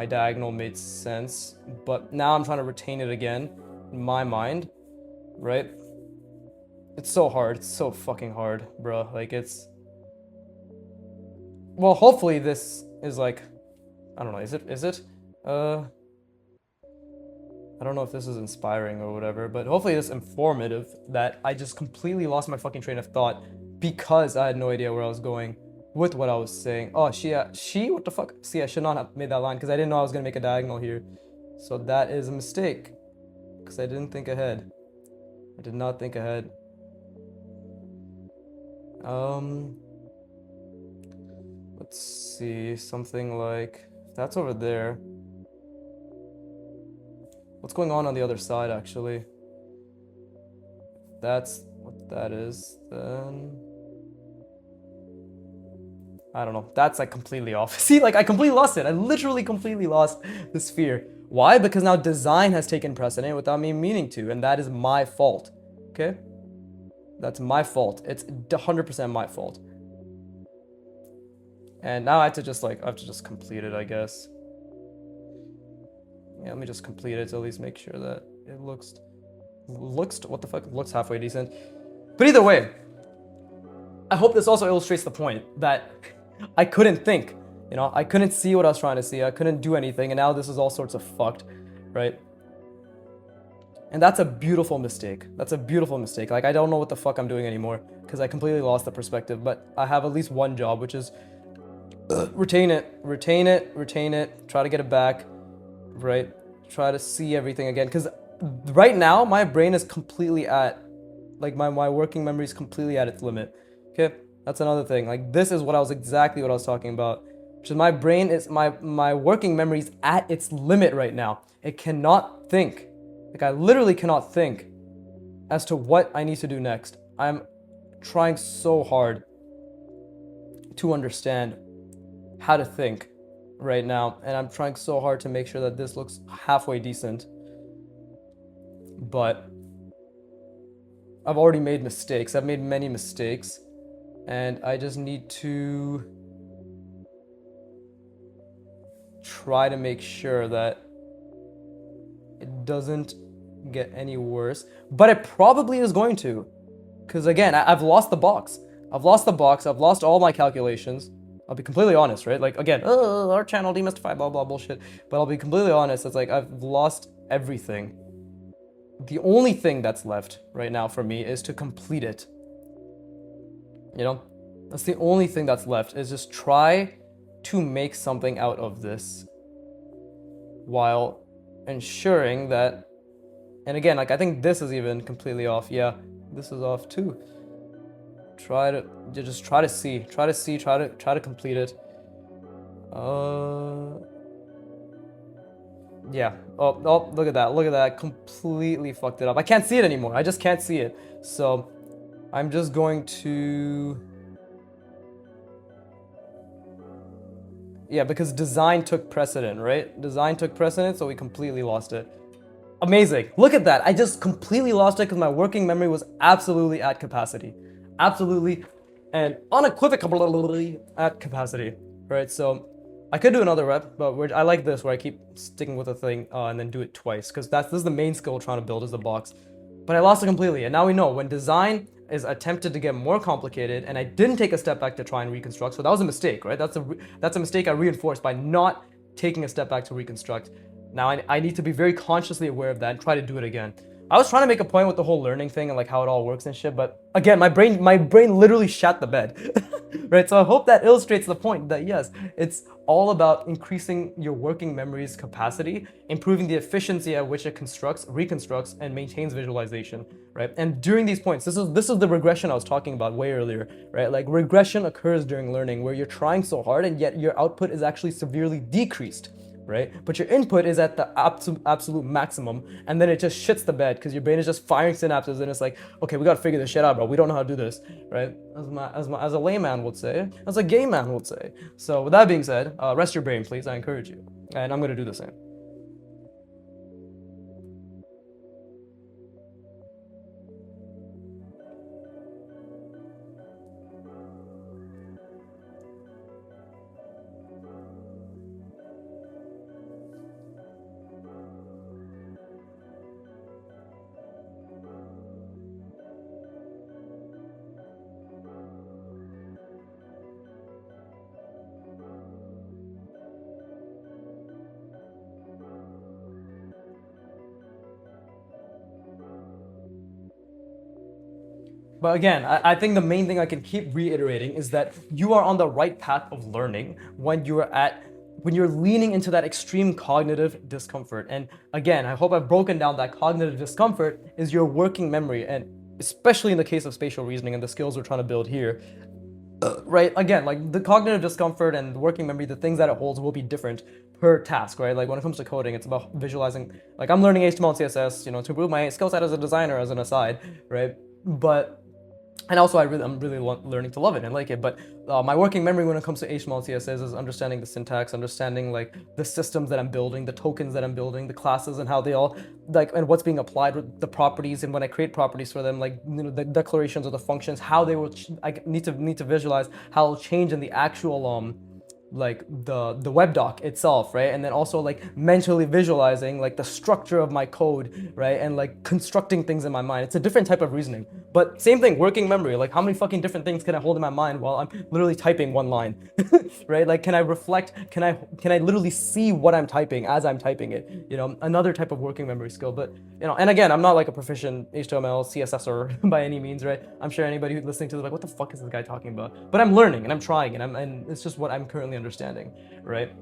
diagonal made sense, but now I'm trying to retain it again in my mind, right? It's so hard, it's so fucking hard, bro. Like, it's, well, hopefully this is like, I don't know, is it I don't know if this is inspiring or whatever, but hopefully it's informative that I just completely lost my fucking train of thought because I had no idea where I was going with what I was saying. Oh, she, what the fuck? See, I should not have made that line because I didn't know I was gonna make a diagonal here. So that is a mistake because I didn't think ahead. I did not think ahead. Let's see, something like, that's over there. What's going on the other side, actually? That's what that is, then I don't know. That's like completely off. See, like I completely lost it. I literally completely lost the sphere. Why? Because now design has taken precedent without me meaning to, and that is my fault. Okay? That's my fault. It's 100% my fault. And now I have to just complete it, I guess. Yeah, let me just complete it to at least make sure that it looks what the fuck, looks halfway decent. But either way, I hope this also illustrates the point that I couldn't think, you know, I couldn't see what I was trying to see, I couldn't do anything, and now this is all sorts of fucked, right? And that's a beautiful mistake. That's a beautiful mistake. Like, I don't know what the fuck I'm doing anymore because I completely lost the perspective, but I have at least one job, which is retain it, try to get it back, right? Try to see everything again, because right now my brain is completely at, like, my working memory is completely at its limit. Okay, that's another thing. Like, this is exactly what I was talking about, which is my brain is, my working memory is at its limit right now. It cannot think. Like, I literally cannot think as to what I need to do next. I'm trying so hard to understand how to think right now, and I'm trying so hard to make sure that this looks halfway decent, but I've already made mistakes. I've made many mistakes, and I just need to try to make sure that it doesn't get any worse, but it probably is going to, because again, I've lost the box. I've lost all my calculations. I'll be completely honest, right? Like, again, our channel demystified, blah, blah, bullshit. But I'll be completely honest, it's like I've lost everything. The only thing that's left right now for me is to complete it. You know? That's the only thing that's left, is just try to make something out of this while ensuring that, and again, like, I think this is even completely off. Yeah, this is off too. Try to complete it. Yeah. Oh, look at that. Completely fucked it up. I can't see it anymore. I just can't see it. So I'm just going to, yeah, because design took precedent, right? Design took precedent, so we completely lost it. Amazing. Look at that. I just completely lost it because my working memory was absolutely at capacity. Absolutely and unequivocally at capacity, right? So I could do another rep, but I like this where I keep sticking with a thing and then do it twice, because this is the main skill we're trying to build, is the box. But I lost it completely, and now we know when design is attempted to get more complicated, and I didn't take a step back to try and reconstruct, so that was a mistake, right? That's a mistake I reinforced by not taking a step back to reconstruct. Now I need to be very consciously aware of that and try to do it again. I was trying to make a point with the whole learning thing and like how it all works and shit, but again, my brain literally shat the bed, right? So I hope that illustrates the point that yes, it's all about increasing your working memory's capacity, improving the efficiency at which it constructs, reconstructs, and maintains visualization, right? And during these points, this is the regression I was talking about way earlier, right? Like, regression occurs during learning where you're trying so hard and yet your output is actually severely decreased right? But your input is at the absolute maximum, and then it just shits the bed because your brain is just firing synapses, and it's like, okay, we gotta figure this shit out, bro. We don't know how to do this, right? As a layman would say, as a gay man would say. So with that being said, rest your brain, please. I encourage you, and I'm gonna do the same. But again, I think the main thing I can keep reiterating is that you are on the right path of learning when you're leaning into that extreme cognitive discomfort. And again, I hope I've broken down that cognitive discomfort is your working memory, and especially in the case of spatial reasoning and the skills we're trying to build here, right? Again, like the cognitive discomfort and the working memory, the things that it holds will be different per task, right? Like when it comes to coding, it's about visualizing. Like I'm learning HTML and CSS, to improve my skill set as a designer, as an aside, right? But and also I'm really learning to love it and like it. But my working memory when it comes to HTML and CSS is understanding the syntax, understanding like the systems that I'm building, the tokens that I'm building, the classes and how they all like, and what's being applied with the properties, and when I create properties for them, like the declarations of the functions, how they will I need to visualize how it'll change in the actual like the web doc itself, right? And then also like mentally visualizing like the structure of my code, right? And like constructing things in my mind. It's a different type of reasoning, but same thing, working memory. Like how many fucking different things can I hold in my mind while I'm literally typing one line, right? Like can I reflect, can I literally see what I'm typing as I'm typing it? Another type of working memory skill. But and again, I'm not like a proficient HTML CSSer by any means, right? I'm sure anybody who's listening to this like, what the fuck is this guy talking about? But I'm learning and I'm trying, and it's just what I'm currently understanding, right?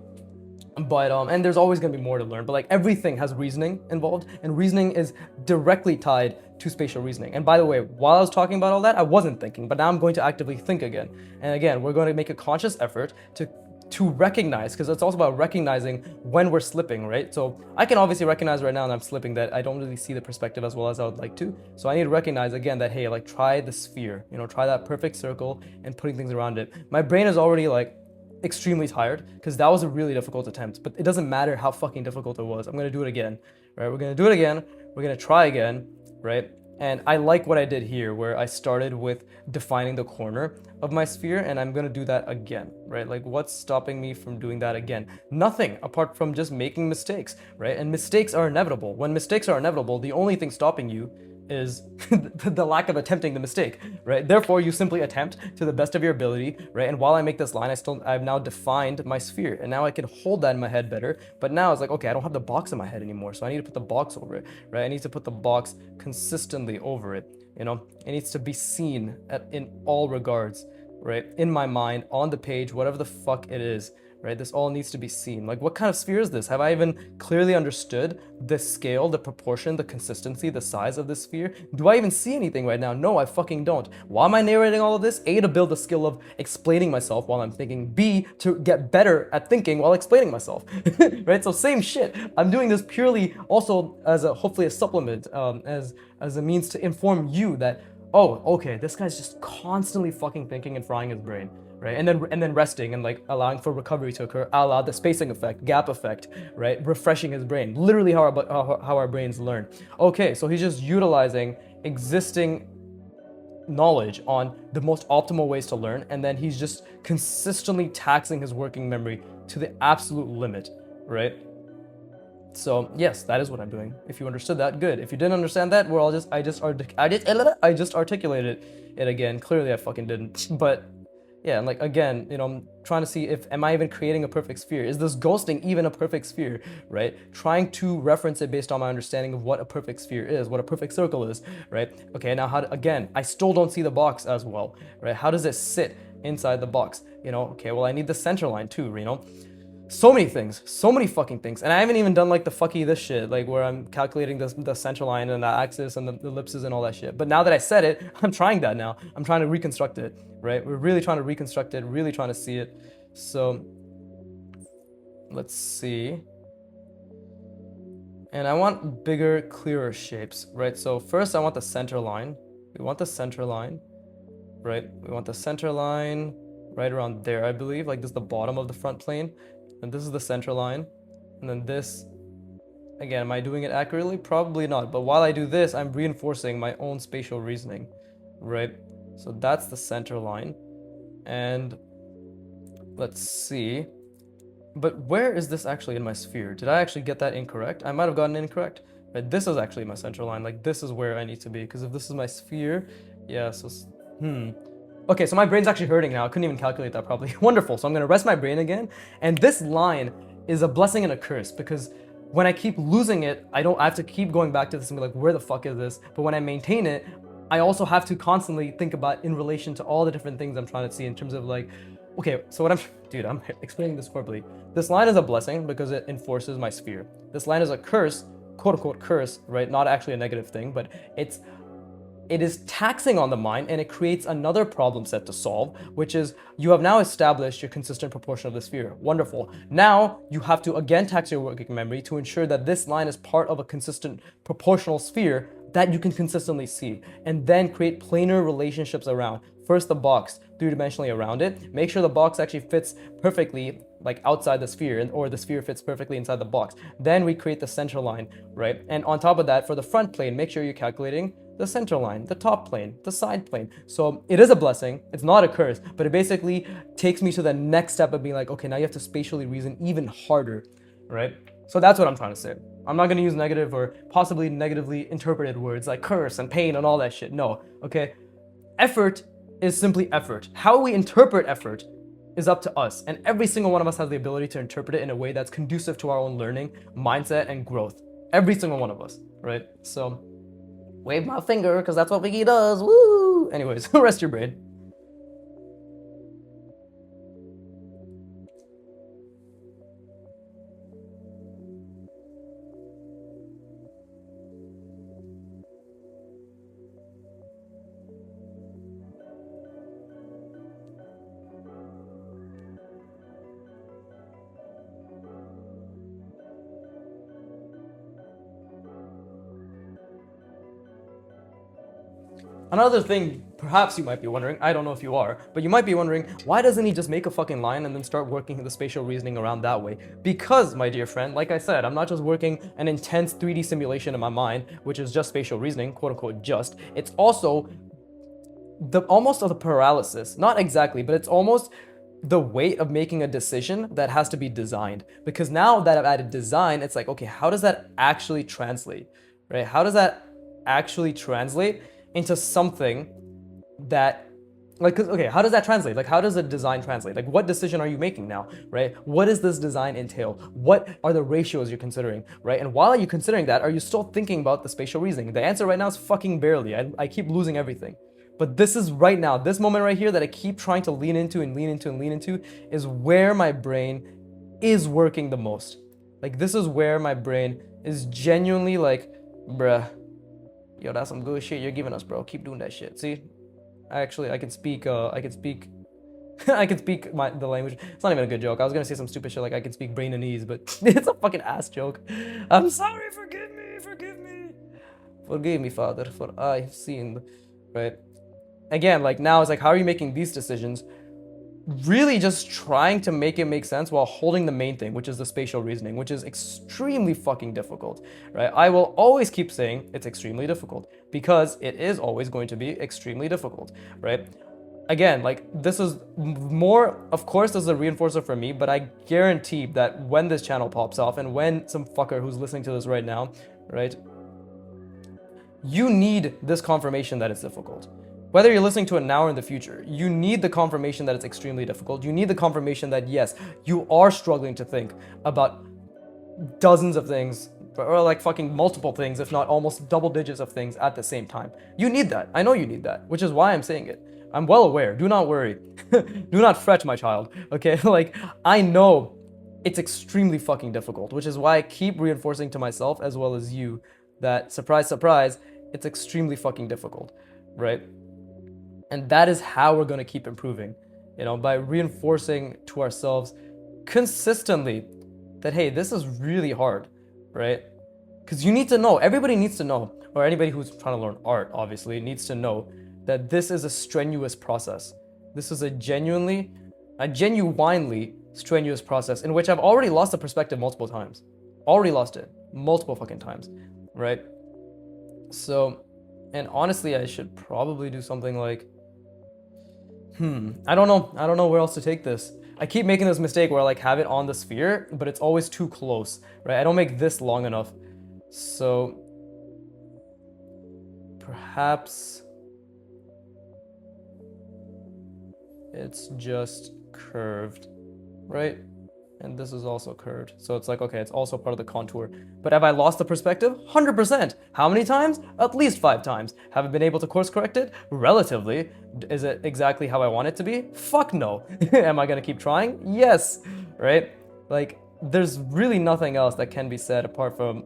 But and there's always going to be more to learn, but like everything has reasoning involved, and reasoning is directly tied to spatial reasoning. And by the way, while I was talking about all that, I wasn't thinking, but now I'm going to actively think again. And again, we're going to make a conscious effort to recognize, because it's also about recognizing when we're slipping, right? So I can obviously recognize right now that I'm slipping, that I don't really see the perspective as well as I would like to. So I need to recognize again that, hey, like try the sphere, try that perfect circle and putting things around it. My brain is already like extremely tired because that was a really difficult attempt, but it doesn't matter how fucking difficult it was. I'm gonna do it again, right? We're gonna do it again. We're gonna try again, right? And I like what I did here, where I started with defining the corner of my sphere, and I'm gonna do that again, right? Like what's stopping me from doing that again? Nothing, apart from just making mistakes, right? And mistakes are inevitable. When mistakes are inevitable, the only thing stopping you is the lack of attempting the mistake, right? Therefore, you simply attempt to the best of your ability, right? And while I make this line, I've now defined my sphere, and now I can hold that in my head better. But now it's like, okay, I don't have the box in my head anymore, so I need to put the box over it, right? I need to put the box consistently over it. It needs to be seen in all regards, right? In my mind, on the page, whatever the fuck it is, right? This all needs to be seen. Like, what kind of sphere is this? Have I even clearly understood the scale, the proportion, the consistency, the size of this sphere? Do I even see anything right now? No, I fucking don't. Why am I narrating all of this? A, to build the skill of explaining myself while I'm thinking. B, to get better at thinking while explaining myself, right? So same shit. I'm doing this purely also as hopefully a supplement, as a means to inform you that, oh, okay, this guy's just constantly fucking thinking and frying his brain, right? And then resting and like allowing for recovery to occur, allow the spacing effect, gap effect, right? Refreshing his brain, literally how our brains learn. Okay, so he's just utilizing existing knowledge on the most optimal ways to learn, and then he's just consistently taxing his working memory to the absolute limit, right? So yes, that is what I'm doing. If you understood that, good. If you didn't understand that, I just articulated it again. Clearly, I fucking didn't. But yeah, and like again, I'm trying to see am I even creating a perfect sphere? Is this ghosting even a perfect sphere, right? Trying to reference it based on my understanding of what a perfect sphere is, what a perfect circle is, right? Okay, now again, I still don't see the box as well, right? How does it sit inside the box? Okay, well I need the center line too, So many things, so many fucking things. And I haven't even done like the fucky this shit, like where I'm calculating the center line and the axis and the ellipses and all that shit. But now that I said it, I'm trying that now. I'm trying to reconstruct it, right? We're really trying to reconstruct it, really trying to see it. So let's see. And I want bigger, clearer shapes, right? So first I want the center line. We want the center line, right? We want the center line right around there, I believe. Like this is the bottom of the front plane. And this is the center line. And then this, again, am I doing it accurately? Probably not. But while I do this, I'm reinforcing my own spatial reasoning, right? So that's the center line. And let's see. But where is this actually in my sphere? Did I actually get that incorrect? I might have gotten it incorrect. Right, this is actually my center line. Like this is where I need to be. Because if this is my sphere, yeah, so, Okay, so my brain's actually hurting now. I couldn't even calculate that properly. Wonderful. So I'm going to rest my brain again. And this line is a blessing and a curse because when I keep losing it, I have to keep going back to this and be like, where the fuck is this? But when I maintain it, I also have to constantly think about in relation to all the different things I'm trying to see in terms of like, okay, so what I'm explaining this horribly. This line is a blessing because it enforces my sphere. This line is a curse, quote unquote curse, right? Not actually a negative thing, but it is taxing on the mind and it creates another problem set to solve, which is you have now established your consistent proportion of the sphere. Wonderful. Now you have to again tax your working memory to ensure that this line is part of a consistent proportional sphere that you can consistently see, and then create planar relationships around. First the box, three-dimensionally around it. Make sure the box actually fits perfectly like outside the sphere, or the sphere fits perfectly inside the box. Then we create the center line, right? And on top of that, for the front plane, make sure you're calculating the center line, the top plane, the side plane. So it is a blessing, it's not a curse, but it basically takes me to the next step of being like, okay, now you have to spatially reason even harder, right? So that's what I'm trying to say. I'm not gonna use negative or possibly negatively interpreted words like curse and pain and all that shit. No, okay? Effort is simply effort. How we interpret effort is up to us, and every single one of us has the ability to interpret it in a way that's conducive to our own learning, mindset, and growth. Every single one of us, right? So, wave my finger, because that's what Vicky does, woo! Anyways, rest your brain. Another thing, perhaps you might be wondering, I don't know if you are, but you might be wondering, why doesn't he just make a fucking line and then start working the spatial reasoning around that way? Because, my dear friend, like I said, I'm not just working an intense 3D simulation in my mind, which is just spatial reasoning, quote unquote just. It's also almost of the paralysis, not exactly, but it's almost the weight of making a decision that has to be designed. Because now that I've added design, it's like, okay, how does that actually translate, right? How does that actually translate into something that, like, okay, how does that translate? Like, how does a design translate? Like, what decision are you making now, right? What does this design entail? What are the ratios you're considering, right? And while you're considering that, are you still thinking about the spatial reasoning? The answer right now is fucking barely. I keep losing everything. But this is right now, this moment right here that I keep trying to lean into and lean into and lean into is where my brain is working the most. Like, this is where my brain is genuinely like, bruh, yo, that's some good shit you're giving us, bro. Keep doing that shit. See, I can speak the language. It's not even a good joke. I was gonna say some stupid shit like I can speak Brainanese, but it's a fucking ass joke. I'm sorry. Forgive me, Father, for I have sinned. Right? Again, like now it's like, how are you making these decisions? Really just trying to make it make sense while holding the main thing, which is the spatial reasoning, which is extremely fucking difficult, right? I will always keep saying it's extremely difficult because it is always going to be extremely difficult, right? Again, like this is more, of course, this is a reinforcer for me, but I guarantee that when this channel pops off and when some fucker who's listening to this right now, right, you need this confirmation that it's difficult. Whether you're listening to it now or in the future, you need the confirmation that it's extremely difficult. You need the confirmation that, yes, you are struggling to think about dozens of things, or like fucking multiple things, if not almost double digits of things at the same time. You need that. I know you need that, which is why I'm saying it. I'm well aware. Do not worry. Do not fret, my child. Okay? Like, I know it's extremely fucking difficult, which is why I keep reinforcing to myself as well as you that, surprise, surprise, it's extremely fucking difficult, right? And that is how we're going to keep improving, by reinforcing to ourselves consistently that, hey, this is really hard, right? Because you need to know, everybody needs to know, or anybody who's trying to learn art, obviously, needs to know that this is a strenuous process. This is a genuinely strenuous process in which I've already lost the perspective multiple times. Already lost it multiple fucking times, right? So, and honestly, I should probably do something like, I don't know where else to take this. I keep making this mistake where I like have it on the sphere, but it's always too close, right? I don't make this long enough. So perhaps it's just curved, right? And this is also curved. So it's like, okay, it's also part of the contour. But have I lost the perspective? 100%. How many times? At least 5 times. Have I been able to course correct it? Relatively. Is it exactly how I want it to be? Fuck no. Am I gonna keep trying? Yes, right? Like, there's really nothing else that can be said apart from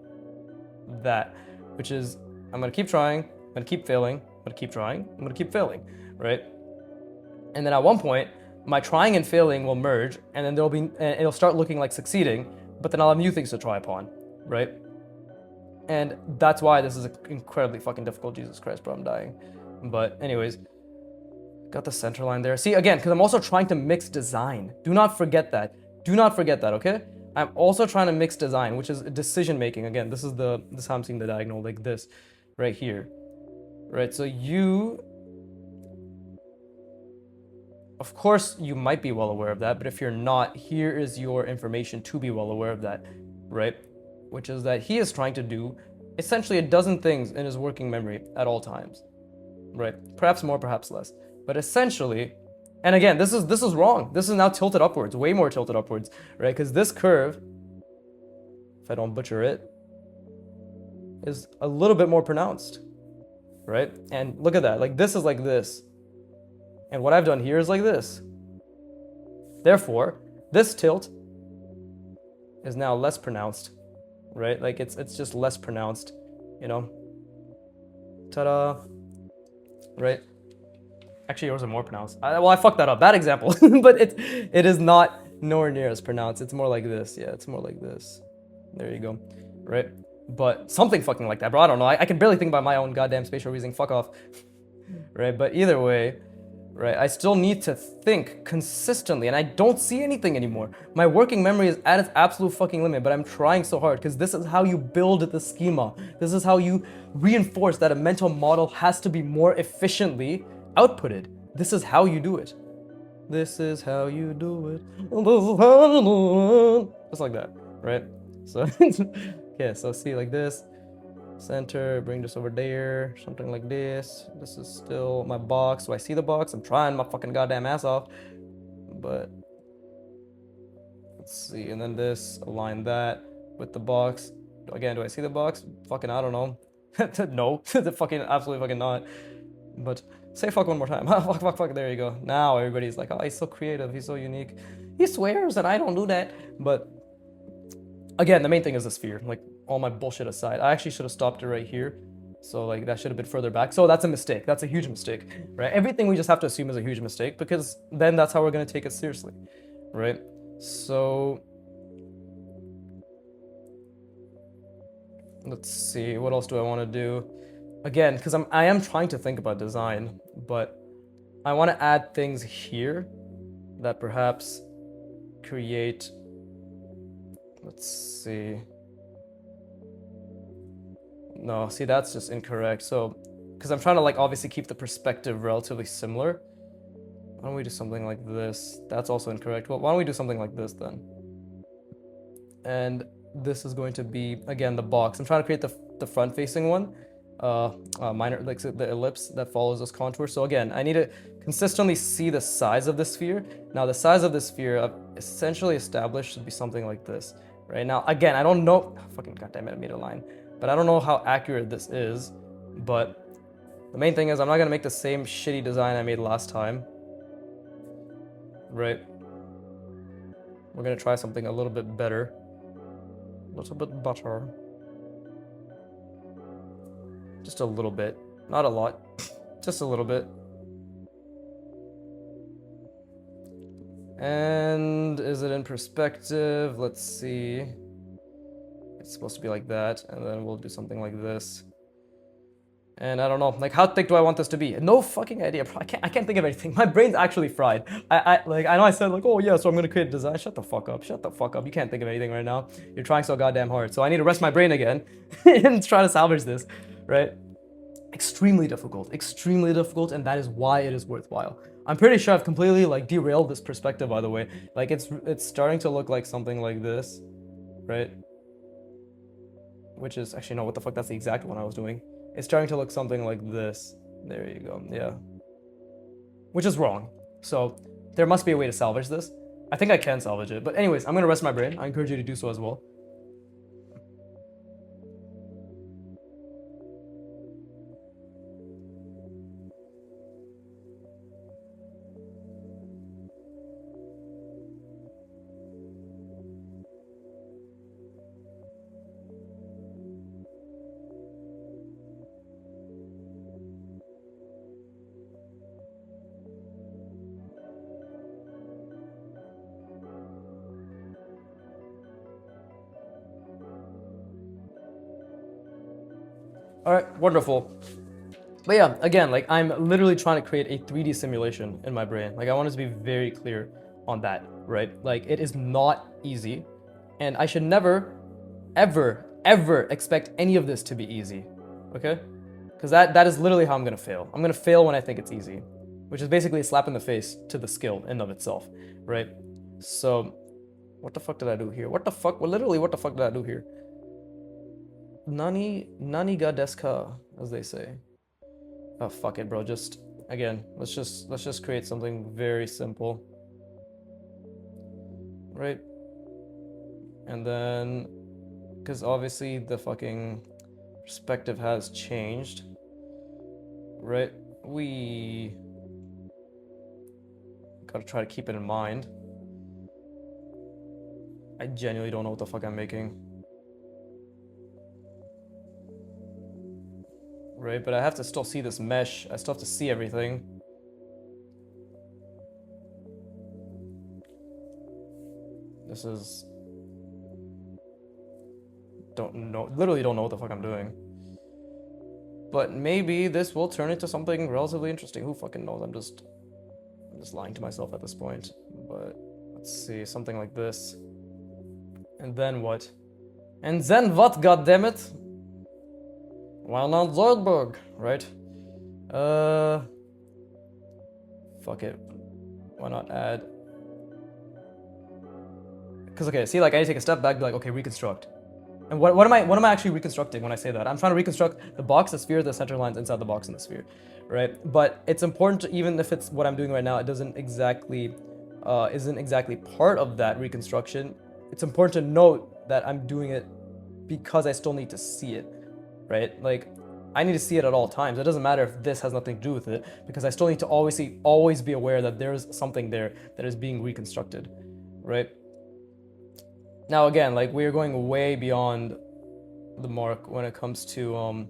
that, which is, I'm gonna keep trying, I'm gonna keep failing, I'm gonna keep trying, I'm gonna keep failing, right? And then at one point, my trying and failing will merge, and then it'll start looking like succeeding, but then I'll have new things to try upon, right? And that's why this is incredibly fucking difficult. Jesus Christ, bro, I'm dying. But anyways, got the center line there. See, again, because I'm also trying to mix design. Do not forget that. Do not forget that, okay? I'm also trying to mix design, which is decision making. Again, this is how I'm seeing the diagonal, like this, right here, right? So of course, you might be well aware of that, but if you're not, here is your information to be well aware of that, right? Which is that he is trying to do essentially a dozen things in his working memory at all times, right? Perhaps more, perhaps less, but essentially, and again, this is wrong. This is now tilted upwards, way more tilted upwards, right? Because this curve, if I don't butcher it, is a little bit more pronounced, right? And look at that, like this is like this. And what I've done here is like this. Therefore, this tilt is now less pronounced, right? Like it's just less pronounced, you know? Ta-da, right? Actually, yours are more pronounced. I fucked that up, bad example. But it is not nowhere near as pronounced. It's more like this, yeah, it's more like this. There you go, right? But something fucking like that, bro, I don't know. I can barely think about my own goddamn spatial reasoning, fuck off. Right, but either way, right, I still need to think consistently, and I don't see anything anymore. My working memory is at its absolute fucking limit, but I'm trying so hard, because this is how you build the schema. This is how you reinforce that a mental model has to be more efficiently outputted. This is how you do it. This is how you do it. Just like that, right? So, yeah, so see, like this. Center, bring this over there, something like this. This is still my box. Do I see the box? I'm trying my fucking goddamn ass off. But let's see, and then this, align that with the box. Again, do I see the box? Fucking, I don't know. No, fucking absolutely fucking not. But say fuck one more time. Fuck, there you go. Now everybody's like, oh, he's so creative, he's so unique. He swears and I don't do that. But again, the main thing is the sphere. Like, all my bullshit aside, I actually should have stopped it right here. So like that should have been further back. So that's a mistake. That's a huge mistake, right? Everything we just have to assume is a huge mistake, because then that's how we're going to take it seriously, right? So let's see, what else do I want to do? Again, because I am trying to think about design, but I want to add things here that perhaps create, let's see. No, see, that's just incorrect. So, because I'm trying to like obviously keep the perspective relatively similar. Why don't we do something like this? That's also incorrect. Well, why don't we do something like this then? And this is going to be, again, the box. I'm trying to create the front-facing one. Minor, like the ellipse that follows this contour. So again, I need to consistently see the size of the sphere. Now, the size of the sphere I've essentially established should be something like this. Right now, again, I don't know. Fucking goddamn it, I made a line. But I don't know how accurate this is, but the main thing is I'm not gonna make the same shitty design I made last time, right? We're gonna try something a little bit better. Just a little bit, not a lot, just a little bit. And is it in perspective? Let's see. It's supposed to be like that, and then we'll do something like this. And I don't know, like, how thick do I want this to be? No fucking idea. I can't think of anything. My brain's actually fried. I know I said like, oh yeah, so I'm gonna create a design. Shut the fuck up. Shut the fuck up. You can't think of anything right now. You're trying so goddamn hard. So I need to rest my brain again and try to salvage this, right? Extremely difficult, and that is why it is worthwhile. I'm pretty sure I've completely like derailed this perspective, by the way. Like it's starting to look like something like this, right? Which is actually, no, what the fuck, that's the exact one I was doing. It's starting to look something like this. There you go, yeah. Which is wrong. So there must be a way to salvage this. I think I can salvage it. But anyways, I'm gonna rest my brain. I encourage you to do so as well. All right, wonderful. But yeah, again, like I'm literally trying to create a 3D simulation in my brain. Like I want it to be very clear on that, right? Like it is not easy, and I should never, ever, ever expect any of this to be easy, okay? Because that is literally how I'm gonna fail. I'm gonna fail when I think it's easy, which is basically a slap in the face to the skill in of itself, right? So, what the fuck did I do here? What the fuck? Well, literally, what the fuck did I do here? Nani ga desu ka, as they say. Oh fuck it, bro. Just again, let's just create something very simple, right? And then, because obviously the fucking perspective has changed, right? We gotta try to keep it in mind. I genuinely don't know what the fuck I'm making. Right, but I have to still see this mesh. I still have to see everything. This is... literally don't know what the fuck I'm doing. But maybe this will turn into something relatively interesting. Who fucking knows? I'm just lying to myself at this point. But let's see, something like this. And then what? And then what, goddammit? Why not Zoidberg, right? Fuck it. Why not add? Because okay, see, like I need to take a step back, be like, okay, reconstruct. And what am I actually reconstructing when I say that? I'm trying to reconstruct the box, the sphere, the center lines inside the box and the sphere, right? But it's important to, even if it's what I'm doing right now, it isn't exactly part of that reconstruction. It's important to note that I'm doing it because I still need to see it. Right? Like, I need to see it at all times. It doesn't matter if this has nothing to do with it, because I still need to always be aware that there's something there that is being reconstructed, right? Now again, like we are going way beyond the mark when it comes to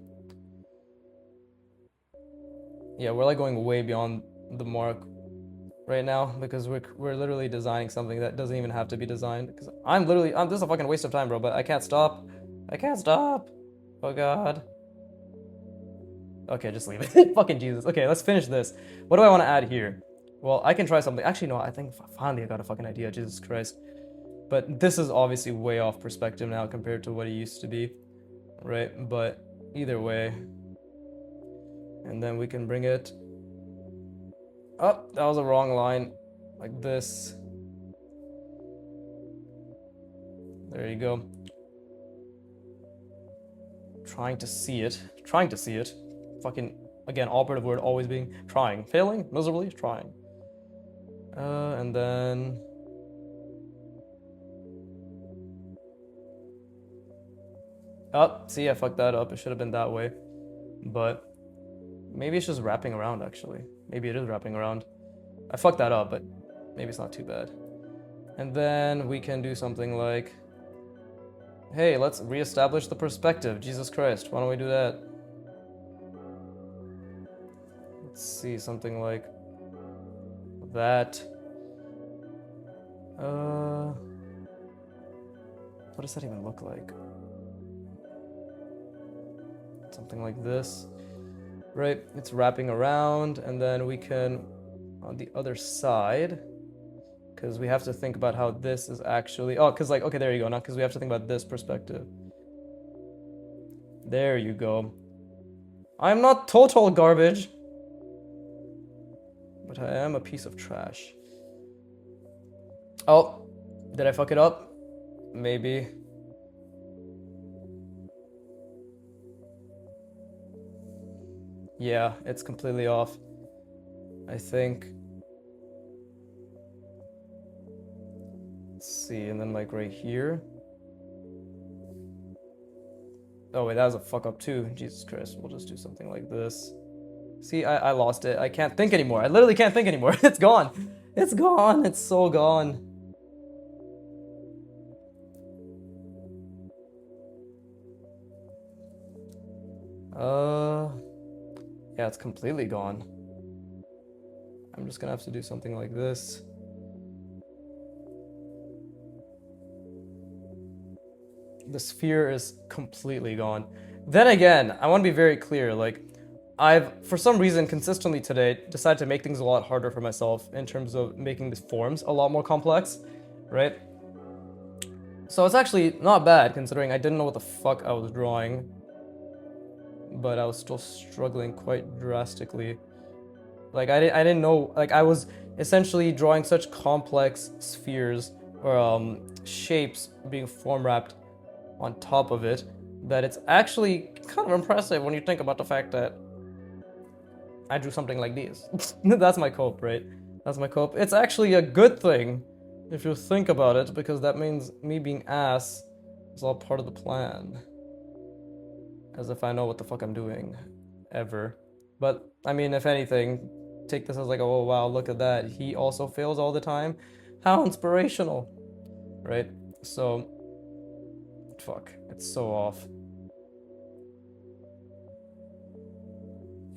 yeah, we're like going way beyond the mark right now, because we're literally designing something that doesn't even have to be designed. Because this is a fucking waste of time, bro. But I can't stop. Oh god. Okay, just leave it. Fucking Jesus. Okay, let's finish this. What do I want to add here? Well, I can try something. Actually, no, I think finally I got a fucking idea. Jesus Christ. But this is obviously way off perspective now compared to what it used to be. Right? But either way. And then we can bring it... Oh, that was a wrong line. Like this. There you go. Trying to see it. Fucking, again, operative word always being trying. Failing miserably, trying. And then... Oh, see, I fucked that up. It should have been that way. But maybe it's just wrapping around, actually. Maybe it is wrapping around. I fucked that up, but maybe it's not too bad. And then we can do something like... Hey, let's reestablish the perspective. Jesus Christ, why don't we do that? Let's see, something like that. What does that even look like? Something like this, right? It's wrapping around, and then we can, on the other side, because we have to think about how this is actually, oh, because like, okay, there you go, not because we have to think about this perspective. There you go. I'm not total garbage, but I am a piece of trash. Oh, did I fuck it up? Maybe. Yeah, it's completely off. I think. Let's see, and then like right here. Oh wait, that was a fuck up too. Jesus Christ, we'll just do something like this. See, I lost it. I can't think anymore. I literally can't think anymore. It's gone. It's gone. It's so gone. Yeah, it's completely gone. I'm just gonna have to do something like this. The sphere is completely gone. Then again, I want to be very clear, like, I've, for some reason, consistently today, decided to make things a lot harder for myself in terms of making the forms a lot more complex, right? So it's actually not bad, considering I didn't know what the fuck I was drawing, but I was still struggling quite drastically. Like, I didn't know, like, I was essentially drawing such complex spheres, or shapes being form wrapped on top of it, that it's actually kind of impressive when you think about the fact that I drew something like these. That's my cope, right? That's my cope. It's actually a good thing if you think about it, because that means me being ass is all part of the plan. As if I know what the fuck I'm doing, ever. But, I mean, if anything, take this as like, oh wow, look at that. He also fails all the time. How inspirational, right? So, fuck, it's so off.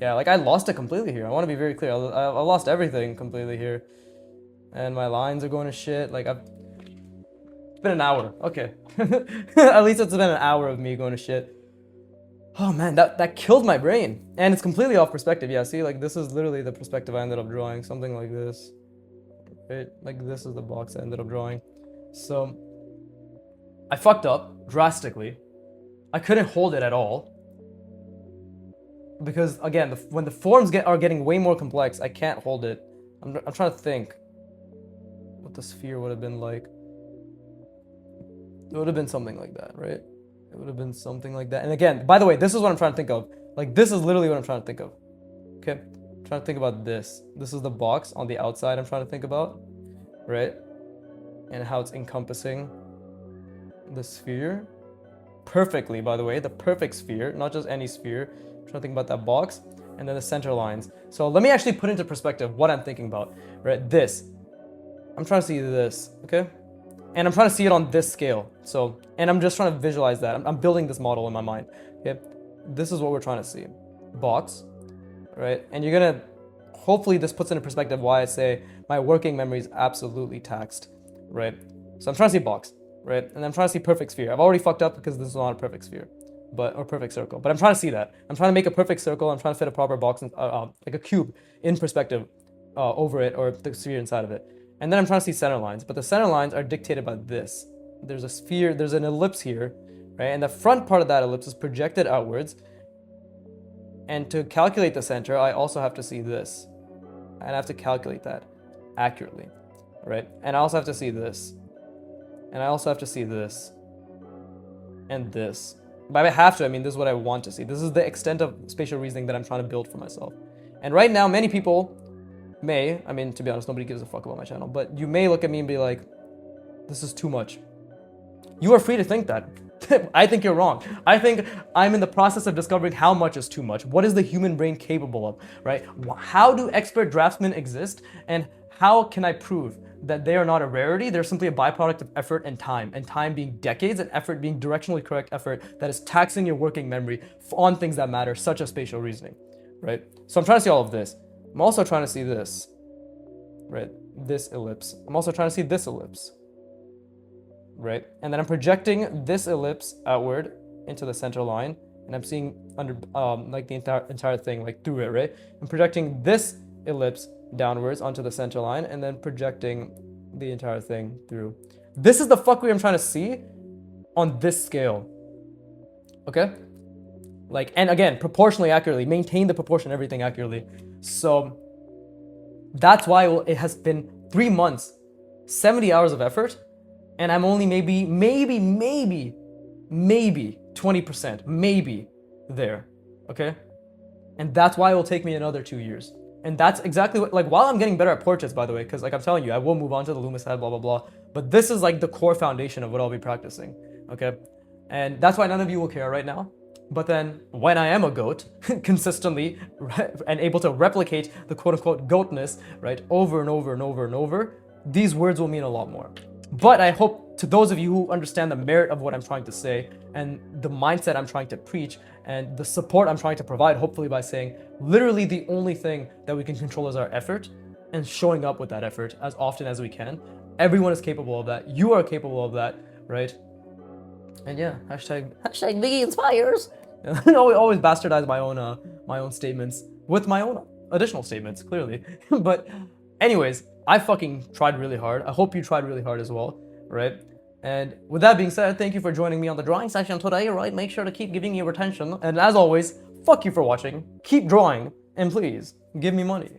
Yeah, like I lost it completely here. I want to be very clear. I lost everything completely here. And my lines are going to shit. Like it's been an hour. Okay. At least it's been an hour of me going to shit. Oh man, that killed my brain. And it's completely off perspective. Yeah, see, like this is literally the perspective I ended up drawing. Something like this. Right? Like this is the box I ended up drawing. So I fucked up drastically. I couldn't hold it at all. Because again, when the forms are getting way more complex, I can't hold it. I'm trying to think what the sphere would have been like. It would have been something like that, right? It would have been something like that. And again, by the way, this is what I'm trying to think of. Like this is literally what I'm trying to think of. Okay, I'm trying to think about this. This is the box on the outside I'm trying to think about, right? And how it's encompassing the sphere perfectly, by the way, the perfect sphere, not just any sphere. I'm trying to think about that box, and then the center lines. So let me actually put into perspective what I'm thinking about, right? This. I'm trying to see this, okay? And I'm trying to see it on this scale. So, and I'm just trying to visualize that. I'm building this model in my mind, okay? This is what we're trying to see. Box, right? And you're gonna, hopefully this puts into perspective why I say my working memory is absolutely taxed, right? So I'm trying to see box, right? And I'm trying to see perfect sphere. I've already fucked up because this is not a perfect sphere, or perfect circle. But I'm trying to see that. I'm trying to make a perfect circle. I'm trying to fit a proper box, like a cube in perspective over it, or the sphere inside of it. And then I'm trying to see center lines. But the center lines are dictated by this. There's a sphere, there's an ellipse here, right? And the front part of that ellipse is projected outwards. And to calculate the center, I also have to see this. And I have to calculate that accurately, right? And I also have to see this. And I also have to see this. And this. By I have to, I mean this is what I want to see. This is the extent of spatial reasoning that I'm trying to build for myself. And right now, many people may, I mean, to be honest, nobody gives a fuck about my channel, but you may look at me and be like, this is too much. You are free to think that. I think you're wrong. I think I'm in the process of discovering how much is too much. What is the human brain capable of, right? How do expert draftsmen exist? And how can I prove that they are not a rarity? They're simply a byproduct of effort and time being decades, and effort being directionally correct effort that is taxing your working memory on things that matter, such as spatial reasoning, right? So I'm trying to see all of this. I'm also trying to see this, right? this ellipse. I'm also trying to see this ellipse, right? And then I'm projecting this ellipse outward into the center line, and I'm seeing under like the entire thing like through it, right? I'm projecting this ellipse downwards onto the center line, and then projecting the entire thing through. This is the fuckery I'm trying to see on this scale. Okay? Like, and again, proportionally accurately, maintain the proportion, everything accurately. So that's why it has been 3 months, 70 hours of effort, and I'm only maybe 20%, maybe there, okay? And that's why it will take me another 2 years. And that's exactly what, like, while I'm getting better at portraits, by the way, because like I'm telling you, I will move on to the Loomis head, blah, blah, blah. But this is like the core foundation of what I'll be practicing, okay? And that's why none of you will care right now. But then when I am a goat, consistently and able to replicate the quote unquote goatness, right, over and over and over and over, these words will mean a lot more. But I hope to those of you who understand the merit of what I'm trying to say and the mindset I'm trying to preach and the support I'm trying to provide, hopefully by saying literally the only thing that we can control is our effort and showing up with that effort as often as we can. Everyone is capable of that. You are capable of that, right? And yeah, hashtag Biggie inspires. I always bastardize my own statements with my own additional statements, clearly. But anyways, I fucking tried really hard. I hope you tried really hard as well, right? And with that being said, thank you for joining me on the drawing session today, right? Make sure to keep giving me your attention. And as always, fuck you for watching. Keep drawing, and please give me money.